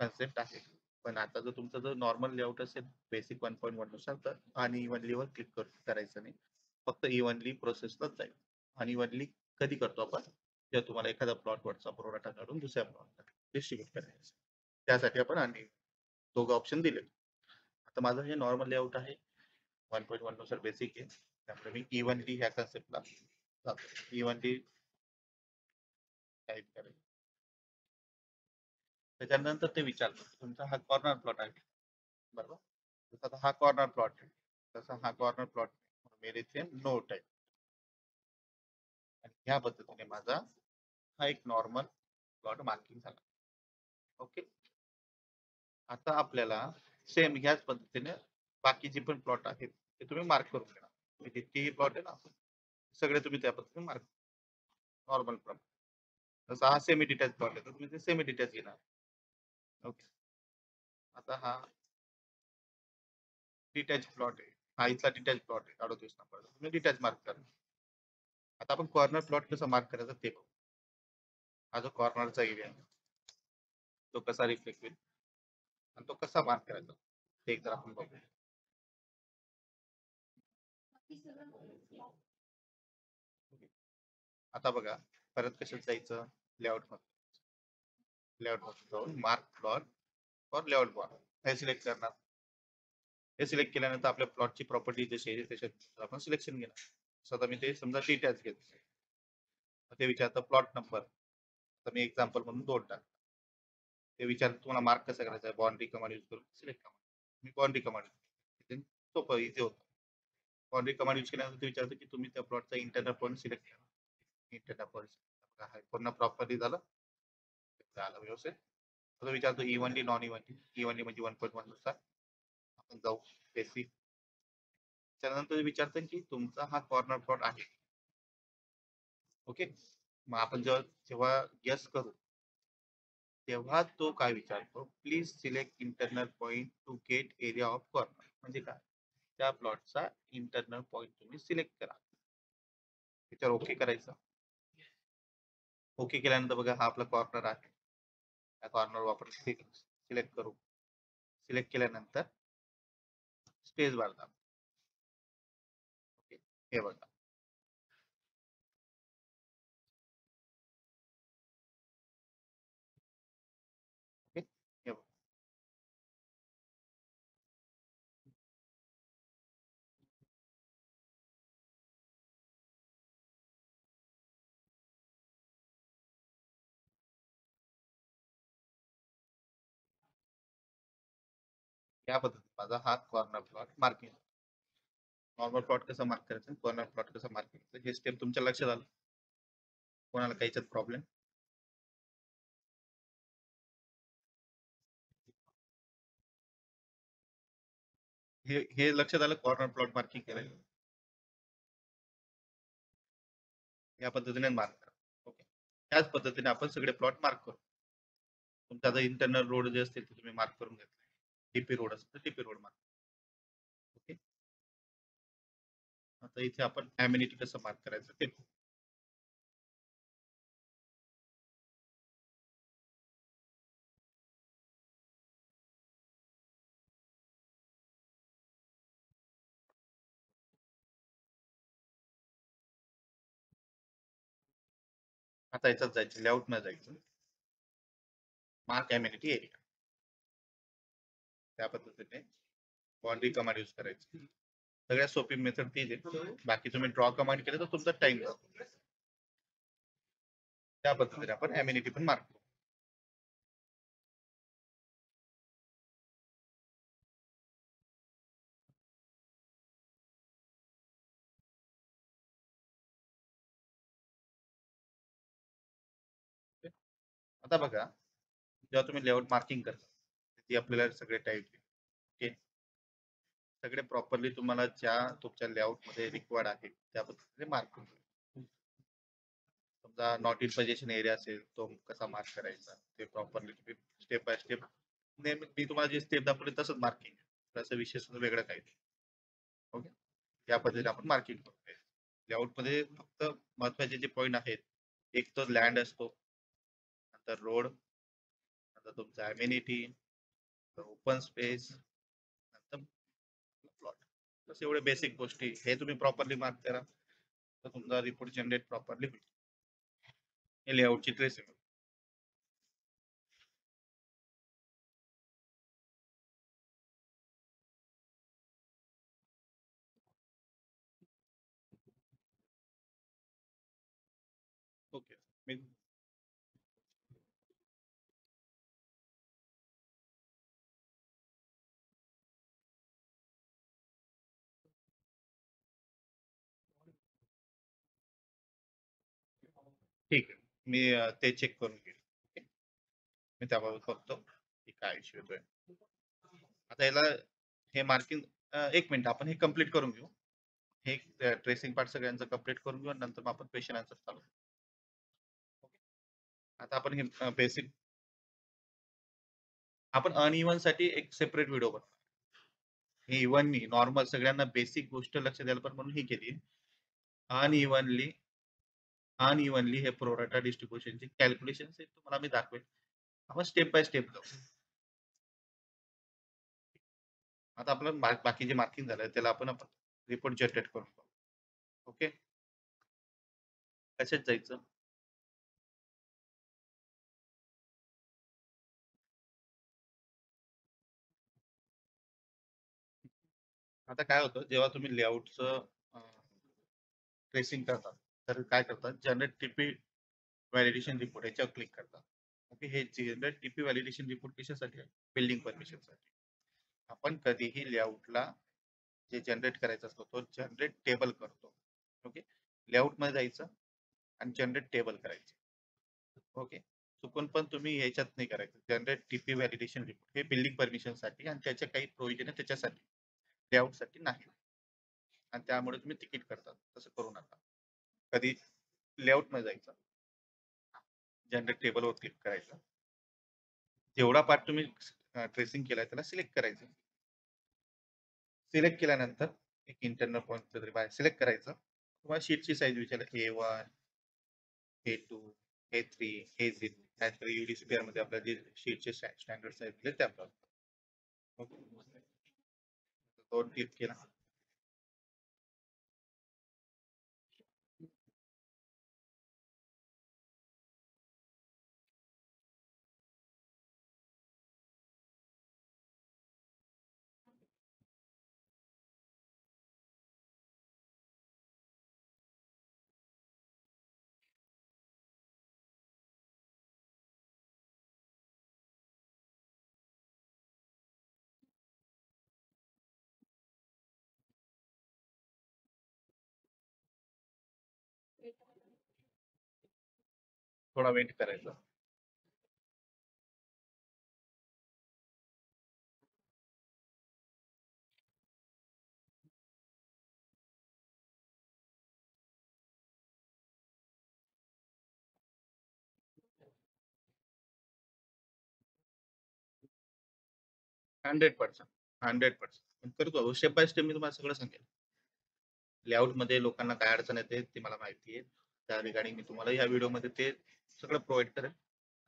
कन्सेप्ट आहे. पण आता जर तुमचं जर नॉर्मल लेआउट असेल बेसिक 1.1 नुसार तर अनइव्हनली वर क्लिक करायचं नाही, फक्त इव्हनली प्रोसेसलाच जाईल. अनइव्हनली कधी करतो आपण, जेव्हा तुम्हाला एखादा प्लॉटवरचा प्रोडक्ट काढून दुसऱ्या प्लॉटला डिस्ट्रीब्यूट करायचं, त्यासाठी आपण अनइव्हन दोघं ऑप्शन दिले. आता माझं हे नॉर्मल लेआउट आहे, 1.1 नुसार बेसिक आहे, त्यामुळे मी इव्हनली ह्या कन्सेप्टला जातो. इव्हनली टाईप करेल. त्याच्यानंतर ते विचारतो तुमचा हा कॉर्नर प्लॉट आहे बरोबर. जसं आता हा कॉर्नर प्लॉट आहे, तसा हा कॉर्नर प्लॉट मेरे इथे नो टाईप. आणि ह्या पद्धतीने माझा हा एक नॉर्मल प्लॉट मार्किंग झाला. ओके. आता आपल्याला सेम ह्याच पद्धतीने बाकीचे पण प्लॉट आहेत ते तुम्ही मार्क करून घ्या. जितकेही प्लॉट आहे ना सगळे तुम्ही त्या पद्धतीने मार्क, नॉर्मल प्लॉट. जसा हा सेमी डिटॅच प्लॉट आहे तर तुम्ही ते सेमी डिटॅच घेणार. ओके. आता हा डिटॅच प्लॉट आहे, हा इथला डिटॅच प्लॉट आहे 38 नंबर, तुम्ही डिटॅच मार्क करा. आता आपण कॉर्नर प्लॉट कसं मार्क करायचं ते बघू. हा जो कॉर्नरचा एरिया तो कसा रिफ्लेक्ट होईल आणि तो कसा मार्क करायचा ते एकदा आपण बघू. आता बघा, परत कशात जायचं, लेआउट मध्ये, लेआउट मध्ये जाऊन mark plot for layout board हे सिलेक्ट करणार. हे सिलेक्ट केल्यानंतर आपल्या प्लॉटची प्रॉपर्टी जशी आहे त्याच्यात आपण सिलेक्शन घेणार. स्वतः मी ते समजा डिटॅच घेतलं, ते विचारतं प्लॉट नंबर, तर मी एक्झाम्पल म्हणून 2 टाक. ते विचारतं तुम्हाला मार्क कसा करायचा आहे, बाउंड्री कमांड यूज करून सिलेक्ट कमांड. मी बाउंड्री कमांड सोपं इझी होतं. बाउंड्री कमांड यूज केल्यानंतर ते विचारतं की तुम्ही त्या प्लॉटचा इंटरनल पॉईंट सिलेक्ट करा. इंटरनल पॉईंट पूर्ण प्रॉपर्टी झालं व्यवस्थित. आता विचारतो इव्हनली नॉन इव्हनली. इव्हनली म्हणजे 1.1 नुसार आपण जाऊ बेसिक त्यानंतर विचारतं की तुमचा हा कॉर्नर प्लॉट आहे. ओके. मग आपण जेव्हा गेस करू तेव्हा तो काय विचारतो, please select internal point to get area of corner. म्हणजे काय, त्या प्लॉटचा इंटरनल पॉइंट तुम्ही सिलेक्ट करा. त्याच्यावर ओके करायचं. ओके केल्यानंतर बघा हा आपला कॉर्नर आहे. त्या कॉर्नर आपण सिलेक्ट करू. सिलेक्ट केल्यानंतर स्पेस बार दाबा. ओके, हे बघा. ओके, हे बघा. या पद्धतीने माझा हा corner plot marking. Normal plot कसं मार्क करायचं, कॉर्नर प्लॉट कसं मार्क करायचं, हे स्टेप तुमच्या लक्षात आलं. कोणाला काही प्रॉब्लेम? हे लक्षात आलं, कॉर्नर प्लॉट मार्किंग करायचं या पद्धतीने मार्क करा. ओके, त्याच पद्धतीने आपण सगळे प्लॉट मार्क करू. तुमचा आता इंटरनल रोड जे असतील ते तुम्ही मार्क करून घेतले. टीपी रोड असेल तर टीपी रोड मार्क. ओके, आता इथे आपण अम्युनिटी कसं मार्क करायचं ते पाहू. आता याच्यात जायचं, लेआउट न जायचं, मार्क अम्युनिटी एरिया. त्या पद्धतीने बाउंड्री कमांड यूज करायची. सगळ्यात सोपी मेथड तीच आहे. बाकी तुम्ही ड्रॉ कमांड केलं तर तुमचा टाइम जातो. त्या पद्धतीने आपण अम्युनिटी पण मार्क करू. आता बघा, जेव्हा तुम्ही लेआउट मार्किंग करता ती आपल्याला सगळे टाईप ओके, सगळे प्रॉपरली तुम्हाला ज्या तुमच्या लेआउट मध्ये रिक्वायर्ड आहे त्या पद्धतीने मार्क करू. समजा नॉट इन पोझिशन एरिया असेल तो कसा मार्क करायचा ते प्रॉपरली तुम्ही स्टेप बाय स्टेप, मी तुम्हाला जे स्टेप दाखवले तसंच मार्किंग, तसं विशेष वेगळं काही नाही. ओके, या पद्धतीने आपण मार्किंग करतो. लेआउट मध्ये फक्त महत्वाचे जे पॉईंट आहेत, एक तर लँड असतो, नंतर रोड, नंतर तुमचा अम्युनिटी, ओपन स्पेस, नंतर प्लॉट. बस एवढे बेसिक गोष्टी हे तुम्ही प्रॉपरली मार्क करा तर तुमचा रिपोर्ट जनरेट प्रॉपरली होईल. हे लेआउटची ट्रेस आहे. ओके, मी ठीक आहे, मी ते चेक करून घेईल. ओके, मी त्याबाबत बघतो की काय इश्यू येतोय. आता याला हे मार्किंग, एक मिनिट आपण हे कम्प्लीट करून घेऊ. हे ट्रेसिंग पार्ट सगळ्यांचं कम्प्लीट करून घेऊ आणि नंतर मग आपण क्वेश्चन आन्सर चालू. ओके, आता आपण हे बेसिक, आपण अनइवन साठी एक सेपरेट व्हिडिओ बनवू. हे इव्हनली नॉर्मल सगळ्यांना बेसिक गोष्ट लक्ष द्यायला पण म्हणून ही केली. अनइव्हनली अनइव्हनली हे प्रोराटा डिस्ट्रीब्युशनचे कॅल्क्युलेशन तुम्हाला मी दाखवेल. आपण स्टेप बाय स्टेप जाऊ. आता आपलं बाकी जे मार्किंग झालंय त्याला आपण रिपोर्ट जनरेट करून पाहू. ओके, कशात जायचं, आता काय होतं जेव्हा तुम्ही लेआउटचं ट्रेसिंग करता तर काय करतात, जनरेट टीपी व्हॅलिडेशन रिपोर्ट याच्यावर क्लिक करतात. ओके, हे जनरेट टीपी व्हॅलिडेशन रिपोर्ट कशासाठी आहे, बिल्डिंग परमिशन साठी. आपण कधीही लेआउटला जे जनरेट करायचा असतो तो जनरेट टेबल करतो. ओके, लेआउट मध्ये जायचं आणि जनरेट टेबल करायचं. ओके, चुकून पण तुम्ही ह्याच्यात नाही करायचं. जनरेट टीपी व्हॅलिडेशन रिपोर्ट हे बिल्डिंग परमिशन साठी आणि त्याच्या काही प्रोव्हिजन आहे त्याच्यासाठी, लेआउट साठी नाही. आणि त्यामुळे तुम्ही तिकीट करता. तसं करू नका. कधी लेआउट मध्ये जायचं, जनरेट टेबलवर क्लिक करायचं. जेवढा पार्ट तुम्ही ट्रेसिंग केलाय त्याला सिलेक्ट करायचं. सिलेक्ट केल्यानंतर एक इंटरनल पॉईंट तरी बाहेर सिलेक्ट करायचं. तुम्हाला शीटची साईज विचारलं A1, A2, A3, A0 काहीतरी UD स्क्वेअर मध्ये आपल्या जे शीटचे स्टँडर्ड साईज दिले त्याप्रमाणे. तो क्लिक केला. थोडा वेट करायचा. हंड्रेड पर्सेंट करतो. स्टेप बाय स्टेप मी तुम्हाला सगळं सांगेल. लेआउट मध्ये लोकांना काय अडचण येते ते मला माहिती आहे. त्या रिगार्डिंग मी तुम्हाला या व्हिडिओमध्ये ते सगळं प्रोव्हाइड करेल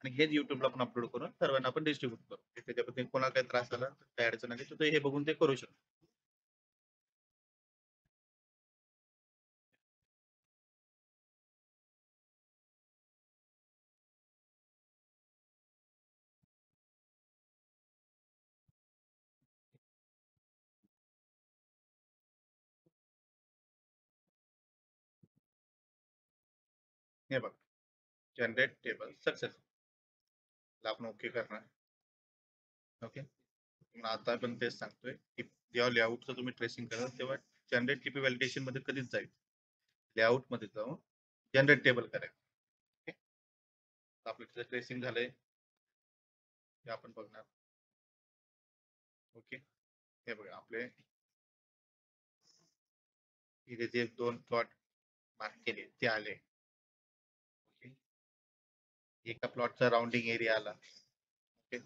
आणि हेच युट्यूबला पण अपलोड करून सर्वांना आपण डिस्ट्रीब्यूट करू. त्याच्याबद्दल कोणाला काही त्रास झाला, काय अडचण आली तर हे बघून ते करू शकतो. हे बघा, जनरेट टेबल सक्सेसफुल आपण ओके करणार. ओके, आता पण तेच सांगतोय की जेव्हा लेआउटचं तुम्ही ट्रेसिंग कराल तेव्हा जनरेट टीपी व्हॅलिडेशन मध्ये कधीच जाईल. लेआउट मध्ये जाऊन जनरेट टेबल करायचं. आपलं तिथं ट्रेसिंग झालंय ते आपण बघणार. ओके, हे बघा आपले इथे जे 2 प्लॉट मार्क केले ते आले. ओके, एका प्लॉटचा राउंडिंग एरिया आला. ओके,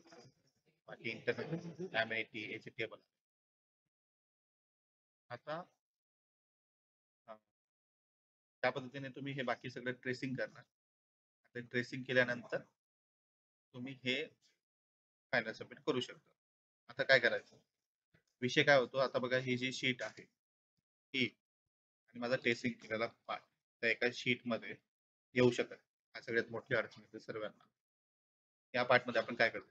बाकी इंटरनेट अमेनिटी याचे टेबल. आता त्या पद्धतीने तुम्ही हे बाकी सगळं ट्रेसिंग करणार. आता ट्रेसिंग केल्यानंतर तुम्ही हे फायनल सबमिट करू शकता. आता काय करायचं, विषय काय होतो, आता बघा ही जी शीट आहे ही आणि माझा ट्रेसिंग केलेला पार्ट त्या एका शीट मध्ये येऊ शकत. हा सगळ्यात मोठी अडचण येते सर्वांना. या पार्ट मध्ये आपण काय करतो,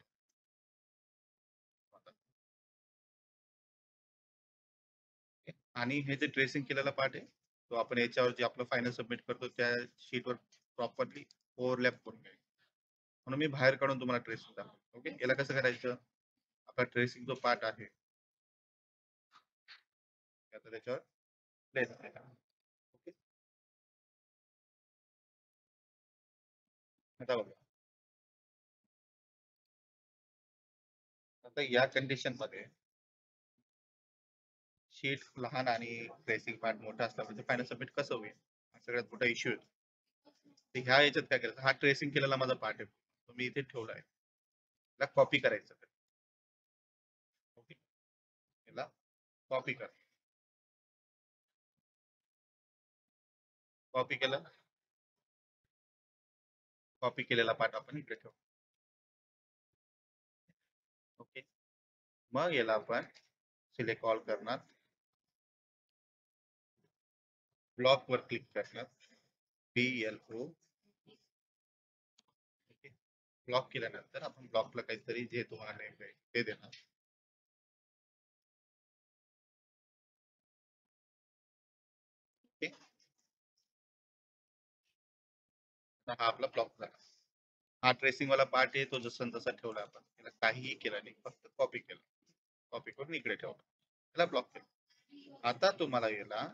आणि हे जे ट्रेसिंग केलेला पार्ट आहे तो आपण याच्यावर जे आपलं फायनल सबमिट करतो त्या शीटवर प्रॉपरली ओव्हरलॅप करून घ्यायचं. म्हणून मी बाहेर काढून तुम्हाला ट्रेसिंग दाखवतो. ओके, याला कसं करायचं, आपला ट्रेसिंग जो पार्ट आहे आता त्याच्यावर प्लेस करायचा. ओके, आता बघा, आता या कंडिशन मध्ये शीट लहान आणि ट्रेसिंग पार्ट मोठा असला म्हणजे फायनल सबमिट कसं होईल, हा सगळ्यात मोठा इश्यू आहे. तर ह्या याच्यात काय करायचं, हा ट्रेसिंग केलेला माझा पार्ट आहे तो मी इथे ठेवला आहे, त्याला कॉपी करायचं. ओके, याला कॉपी कर. कॉपी केलं, कॉपी केलेला पार्ट आपण इकडे ठेवू. ओके, मग याला आपण सिलेक्ट ऑल करणार, ब्लॉक वर क्लिक करणार, BLO. ब्लॉक केल्यानंतर आपण ब्लॉकला काहीतरी जे तुम्हाला नेम आहे ते देणार. ओके, हा आपला ब्लॉक झाला. हा ट्रेसिंग वाला पार्ट आहे तो जसा तसा ठेवला आपण, त्याला काहीही केलं नाही, फक्त कॉपी केलं. कॉपी करून इकडे ठेवलं, त्याला ब्लॉक केलं. आता तुम्हाला याला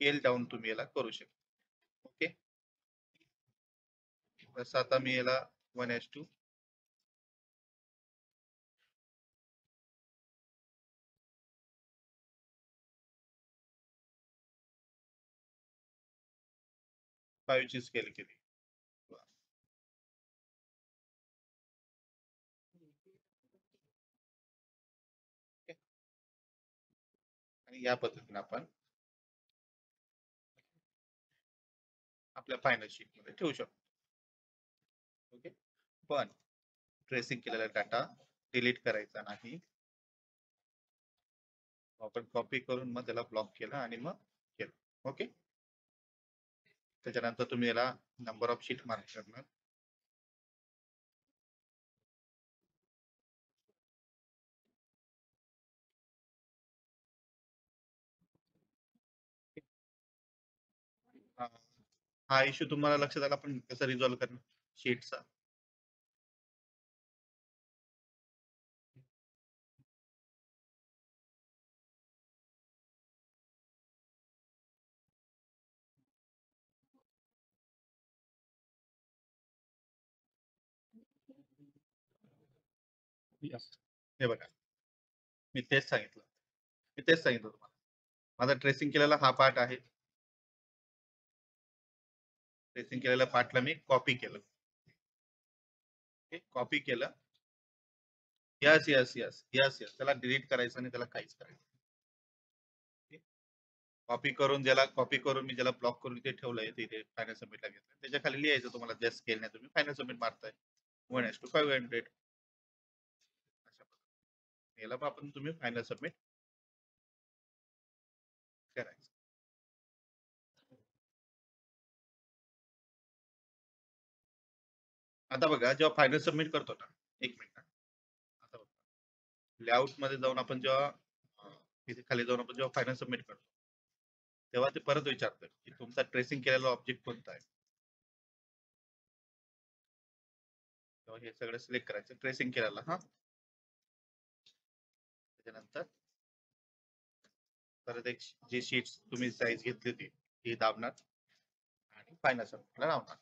स्केल डाऊन तुम्ही याला करू शकता. ओके, तसं आता मी याला 1:2 5 ची स्केल केली. वा. ओके. आणि या पद्धतीने आपण आपल्या फायनल शीट मध्ये ठेवू शकतो. ओके. पण ट्रेसिंग केलेला डाटा डिलीट करायचा नाही. आपण कॉपी करून मग त्याला ब्लॉक केला आणि मग केलं. ओके. त्याच्यानंतर तुम्ही याला नंबर ऑफ शीट मार्क करणार. हा हा इश्यू तुम्हाला लक्षात आला, पण कसा रिझॉल्व्ह करणार शीटचा? Yes. हे बघा, मी तेच सांगितलं मी तेच सांगितलं तुम्हाला. माझा ट्रेसिंग केलेला हा पार्ट आहे. ट्रेसिंग केलेल्या पार्टला मी कॉपी केलं. कॉपी केलं. Yes yes yes yes yes त्याला डिलीट करायचं आणि त्याला काहीच करायचं. कॉपी करून मी ज्याला ब्लॉक करून इथे ठेवलंय, तिथे फायनल सबमिटला घेतलं. त्याच्या खाली लिहायचं तुम्हाला ज्या स्केलने तुम्ही फायनल सबमिट मारताय 1:500. अशा पद्धतीने याला पण आपण तुम्ही फायनल सबमिट करायचं. आता बघा, जेव्हा फायनल सबमिट करतो ना, एक मिनिट. आता बघा, लेआउट मध्ये जाऊन आपण जेव्हा तिथे खाली जाऊन आपण जेव्हा फायनल सबमिट करतो, तेव्हा ते परत विचारतं की तुमचा ट्रेसिंग केलेला ऑब्जेक्ट कोणता आहे. तेव्हा हे सगळं सिलेक्ट करायचं ट्रेसिंग केलेला. हा त्याच्यानंतर परत एक जी शीट्स तुम्ही साईज घेतली होती ती दाबणार आणि फायनल सबमिटला लावणार.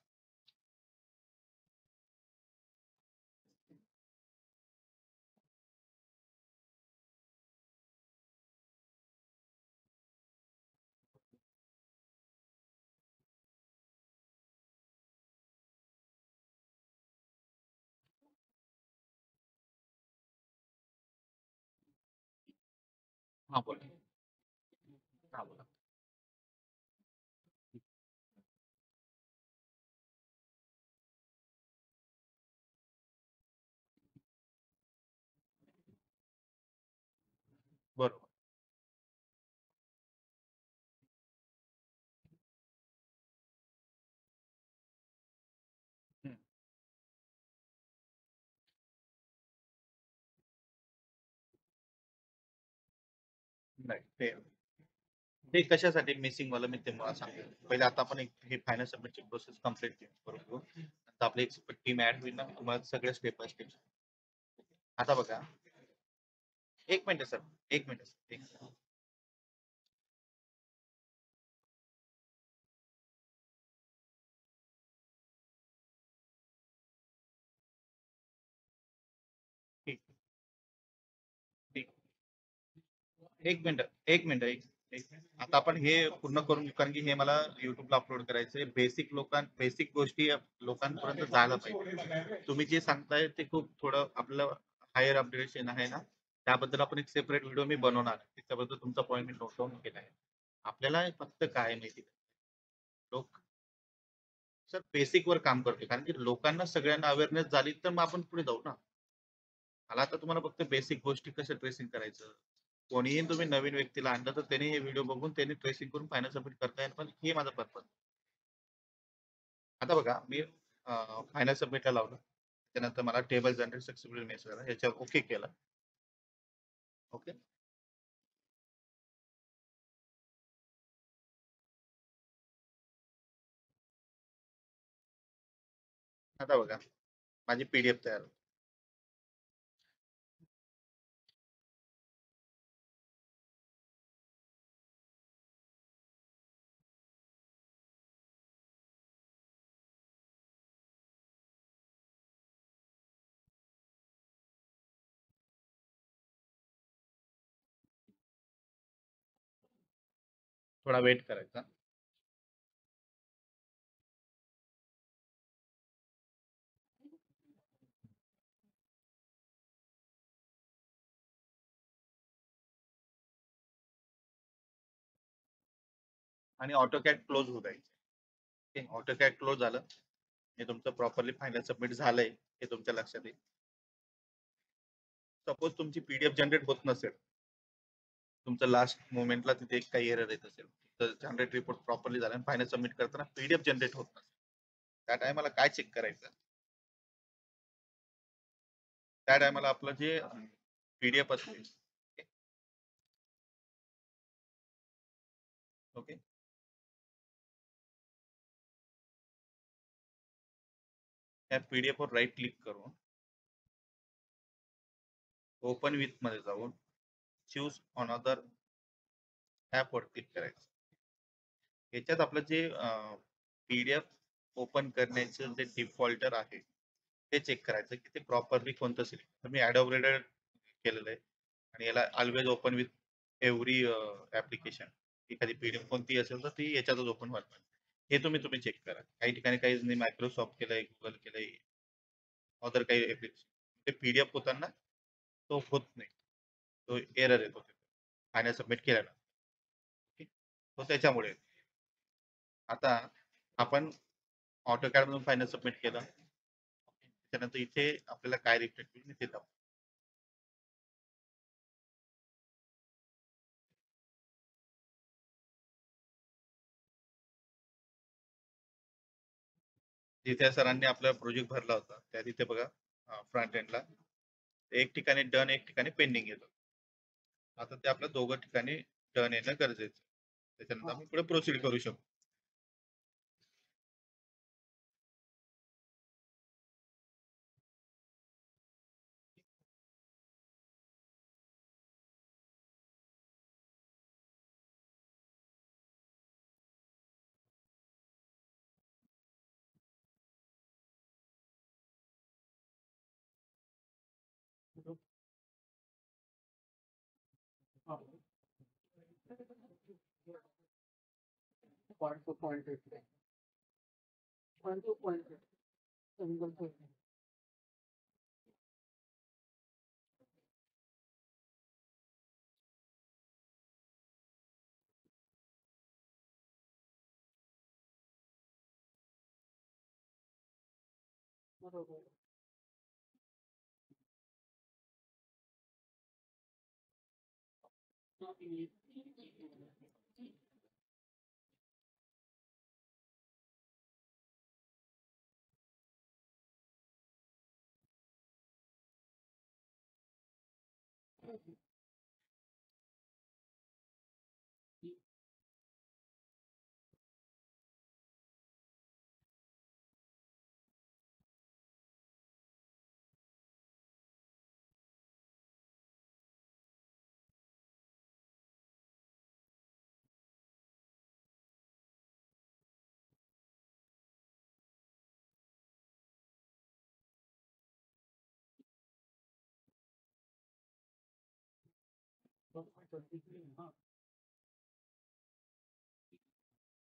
हा बोला. हा बोला. बरोबर. हम्म. नाही ते कशासाठी मिसिंग वाला मी तुम्हाला सांगतो. पहिले आता आपण हे फायनल सबमिटची प्रोसेस कम्प्लीट केली बरोबर. आता आपली एक टीम ऍड होईल ना, तुम्हाला सगळे स्टेप बाय स्टेप. आता बघा, एक मिनिट सर, एक मिनिट सर, एक मिनिट. ठीक ठीक. एक मिनिट एक मिनिट एक आता आपण हे पूर्ण करून, कारण की हे मला युट्यूबला अपलोड करायचंय. बेसिक गोष्टी लोकांपर्यंत जायला पाहिजे. तुम्ही जे सांगताय ते खूप थोडं आपलं हायर अपडेशन आहे ना, त्याबद्दल आपण एक सेपरेट व्हिडिओ मी बनवणार. त्याच्याबद्दल तुमचा पॉईंट मी नोट डाऊन केला आहे. आपल्याला फक्त काय माहिती, लोक सर बेसिक वर काम करते, कारण की लोकांना सगळ्यांना अवेअरनेस झाली तर मग आपण पुढे जाऊ ना. मला आता तुम्हाला फक्त बेसिक गोष्टी कसं ट्रेसिंग करायचं, कोणीही तुम्ही नवीन व्यक्तीला आणलं तर त्यांनी हे व्हिडिओ बघून त्यांनी ट्रेसिंग करून फायनल सबमिट करता येईल, पण हे माझा पर्पज. आता बघा, मी फायनल सबमिटला लावलं. त्यानंतर मला टेबल जनरेट सक्सेसफुली मेसेज आला, याच्यावर ओके केलं. ओके. आता बघा, माझी पीडीएफ तयार होती. थोडा वेट करायचा. आणि ऑटोकॅड क्लोज होऊ द्यायचं. ऑटोकॅड क्लोज झालं हे तुमचं प्रॉपरली फायनल सबमिट झालंय हे तुमच्या लक्षात येईल. सपोज तुमची पीडीएफ जनरेट होत नसेल, तुमचं लास्ट मोमेंटला तिथे काही एरर येत असेल, तर जनरेट रिपोर्ट प्रॉपरली झाला आणि फायनल सबमिट करताना पीडीएफ जनरेट होत नसेल, त्या टायमाला काय चेक करायचं? त्या टायमाला आपलं जे पीडीएफ असते, ओके, त्या पीडीएफ वर राईट क्लिक करून ओपन विथ मध्ये जाऊन चूज अनदर ऍप वर क्लिक करायचं. याच्यात आपलं जे पीडीएफ ओपन करण्याचं जे डिफॉल्टर आहे ते चेक करायचं की ते प्रॉपरली कोणतं सिलेक्ट. तर मी ॲडोब रीडर केलेलं आहे आणि याला always open with every application. एखादी पीडीएफ कोणती असेल तर ती याच्यातच ओपन व्हायला पाहिजे. हे तुम्ही चेक करा. काही ठिकाणी काही जणी मायक्रोसॉफ्ट केलंय, गुगल केलंय, अदर काही ऍप्लिकेशन ते पीडीएफ होताना तो होत नाही, तो एरर येतो फायनल सबमिट केल्यानंतर. तो त्याच्यामुळे. आता आपण ऑटोकॅड मधून फायनल सबमिट केलं, त्यानंतर इथे आपल्याला काय रिफ्लेक्ट होईल ते दाखवू. जिथे सरांनी आपला प्रोजेक्ट भरला होता त्या तिथे बघा फ्रंट एंडला एक ठिकाणी डन, एक ठिकाणी पेंडिंग येतं. आता ते आपल्या दोघं ठिकाणी डन येणं गरजेचं. त्याच्यानंतर आपण पुढे प्रोसीड करू शकतो. Point to point. Point to point. Single point. बरोबर.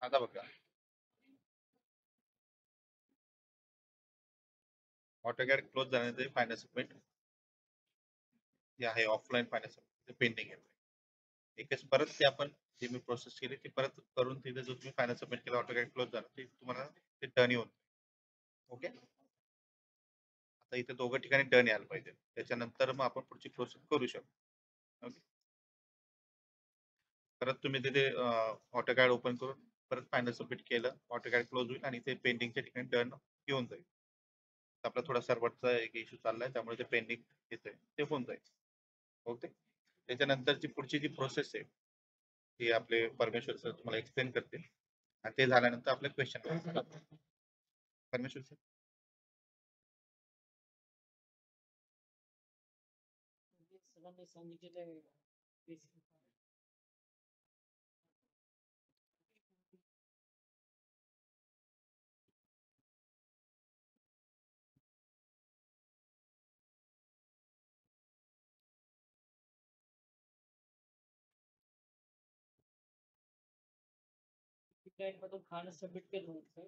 आता बघा ऑटोकॅड क्लोज झाल्यानंतर फायनल सबमिट जे आहे ऑफलाईन फायनल सबमिट पेंडिंग आहे. एकच परत ते आपण जे मी प्रोसेस केली ती परत करून तिथे जो तुम्ही फायनल सबमिट केला ऑटोकॅड क्लोज झाला ते तुम्हाला ते डन येऊन. ओके, आता इथे दोघं ठिकाणी डन यायला पाहिजे. त्याच्यानंतर मग आपण पुढची प्रोसेस करू शकतो. ओके, परत तुम्ही तिथे ऑटोकॅड ओपन करून परत फायनल सबमिट केलं, ऑटोकॅड क्लोज होईल आणि ते पेंडिंगच्या ठिकाणी डन येऊन जाईल. आपला थोडा सर्व्हरचा एक इश्यू चाललाय त्यामुळे ते पेंडिंग येतंय, ते होऊन जाईल. ओके, त्याच्यानंतरची पुढची जी प्रोसेस आहे ती आपले परमेश्वर सर तुम्हाला एक्सप्लेन करतील आणि ते झाल्यानंतर आपले क्वेश्चन. परमेश्वर सर. सरांनी सांगितलेलं क्लायंट मधून खाणं सबमिट केलं होतं,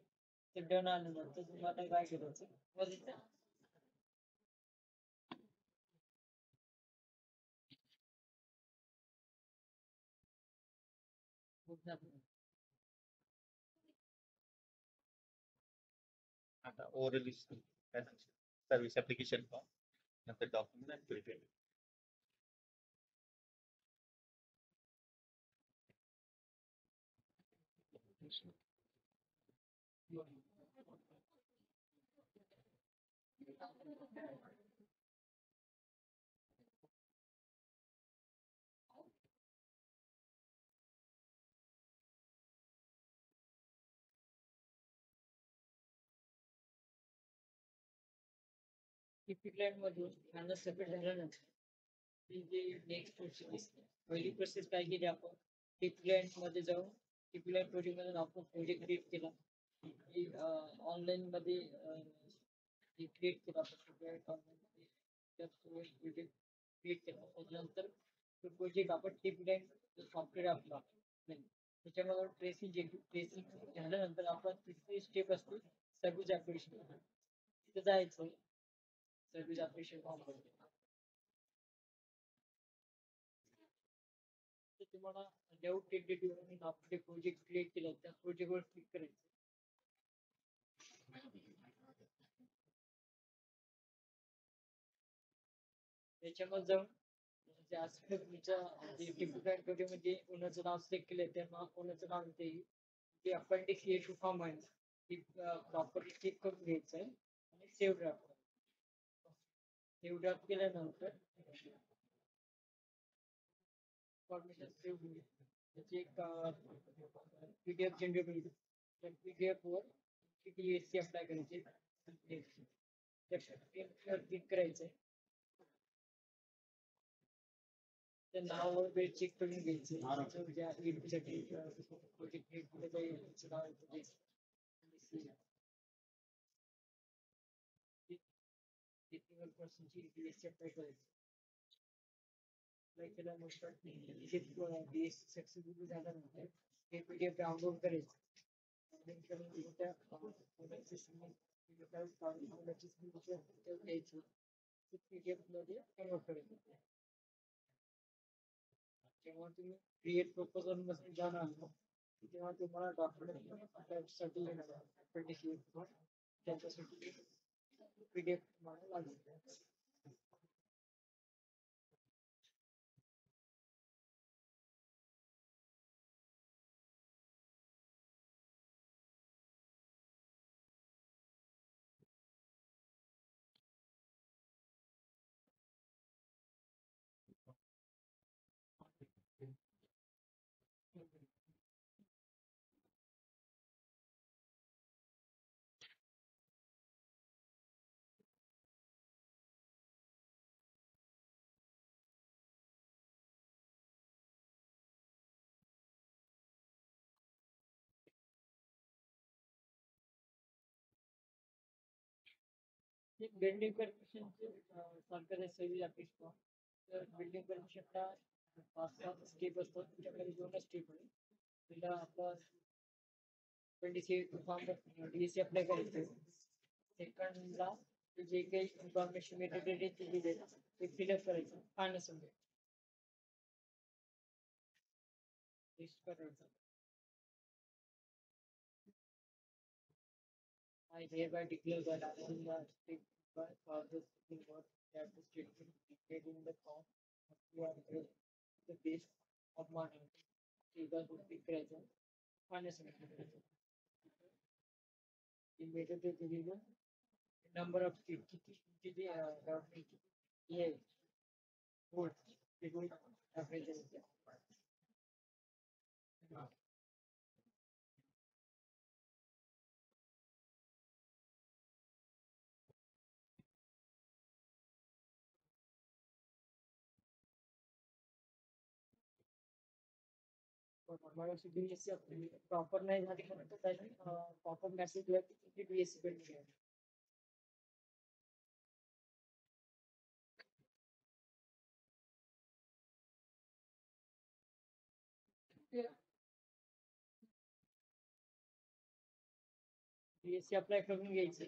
ते डन आल्यानंतर तुम्हाला काय करायचं? बघितलं? आता ओरली सर्व्हिस ऍप्लिकेशन फॉर्म, नंतर डॉक्युमेंट आणि प्रिपेअर. टिपिकलँड मधून कांदा सेपरेट झाल्यानंतर ही जी नेक्स्ट प्रोसेस दिसते, पहिली प्रोसेस काय केली आपण, टिपिकलँड मध्ये जाऊन टिपिकलँड प्रोजेक्ट मधून आपण प्रोजेक्ट क्रिएट केला. ऑनलाईन मध्ये क्रिएट केला प्रोजेक्ट क्रिएट केला. त्याच्यानंतर तो प्रोजेक्ट आपण टिपिकलँड सॉफ्टवेअर आपला त्याच्यामध्ये ट्रेसिंग झाल्यानंतर आपण तिसरी स्टेप असते सर्व्हिस ऍप्लिकेशन. तिथे जायचं, सर्व्हिस ऍप्लिकेशन फॉर्म भरायचं. तर तुम्हाला लेआउट टेंटेटिव्ह म्हणून आपण प्रोजेक्ट क्रिएट केला त्या प्रोजेक्टवर क्लिक करायचं. त्याच्यामध्ये जाऊन तुमच्या टिपिकल मध्ये ओनरचं नाव सिलेक्ट केलं तेव्हा ओनरचं नाव येते. ते अपेंडिक्स ए फॉर्म आहे ती प्रॉपरली क्लिक करून घ्यायचं आहे आणि सेव्ह ड्राफ्ट. सेव्ह ड्राफ्ट केल्यानंतर फॉर्मेशन सेव्ह होईल. त्याची एक पीडीएफ जनरेट होईल. त्या पीडीएफ वर टीएससी अप्लाय करायचे. क्लिक करायचंय. त्या नावावर वेळ चेक करून घ्यायचं. ज्या साठी प्रोजेक्ट नाव टेक्निकल पर्सनची टीएससी अप्लाय करायचं. अप्लाय केल्यानंतर टीएससी सक्सेसफुल झाल्यानंतर हे पीडीएफ डाउनलोड करायचं. पीडीएफ मध्ये कन्वर्ट करायचं. जेव्हा तुम्ही क्रिएट प्रपोजल मध्ये जाणार तेव्हा तुम्हाला डॉक्युमेंट साठी त्याच्यासाठी पीडीएफ तुम्हाला लागेल. बिल्डिंग परमिशन सरकारी सर्व्हिस ऍप्लिकेशन. तर बिल्डिंग परमिशनला 5-7 स्टेप असतात. तुमच्याकडे 2 स्टेप आहे. पहिला आपला 26 फॉर्म डीएससी अप्लाय करायचं. सेकंडला जे काही इन्फॉर्मेशन दिलेलं ते फिलअप करायचं आणि समजा लिस्ट करायचं. I hereby declare that I am the state for the Supreme Court that the statement dictated in the form you are the base of my either would be present financial immediately the number of states yeah votes it will average. Proper नाही झाली proper message DSC pending आहे. DSC apply करून घ्यायचे.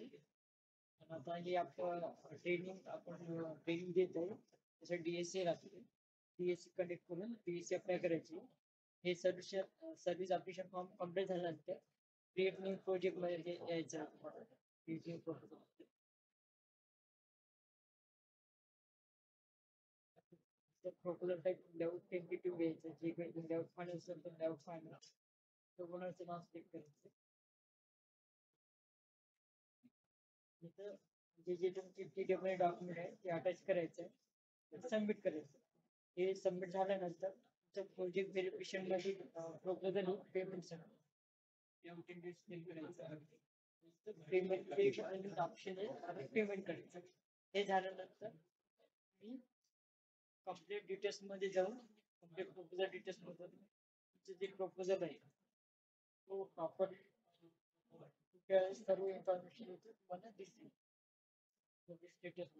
आता हे आपण training देत आहे त्यासाठी डीएससी लागते. डीएससी कनेक्ट करून डीएससी अप्लाय करायची. हे सर्व्हिस ऍप्लिकेशन फॉर्म कम्प्लीट झाल्यानंतर क्रिएट न्यू प्रोजेक्ट मध्ये यायचं. PGA proposal. The proposal type layout tentative घ्यायचं जे काही layout फाईल असेल तर layout फाईल डॉक्युमेंटचं नाव सिलेक्ट करायचं. इथं जे तुमची TDF डॉक्युमेंट आहे ते अटॅच करायचं सबमिट करायचं. हे सबमिट झाल्यानंतर तुमचं प्रोजेक्ट व्हेरिफिकेशन मध्ये प्रपोजल पेमेंट पेमेंट ऑप्शन आहे पेमेंट करायचं. हे झाल्यानंतर मी कंप्लीट डिटेल्स मध्ये जाऊन कंप्लीट प्रपोजल डिटेल्स मध्ये तुमचं जे प्रपोजल आहे तो प्रॉपर सर्व इन्फॉर्मेशन तुम्हाला दिसेल स्टेटस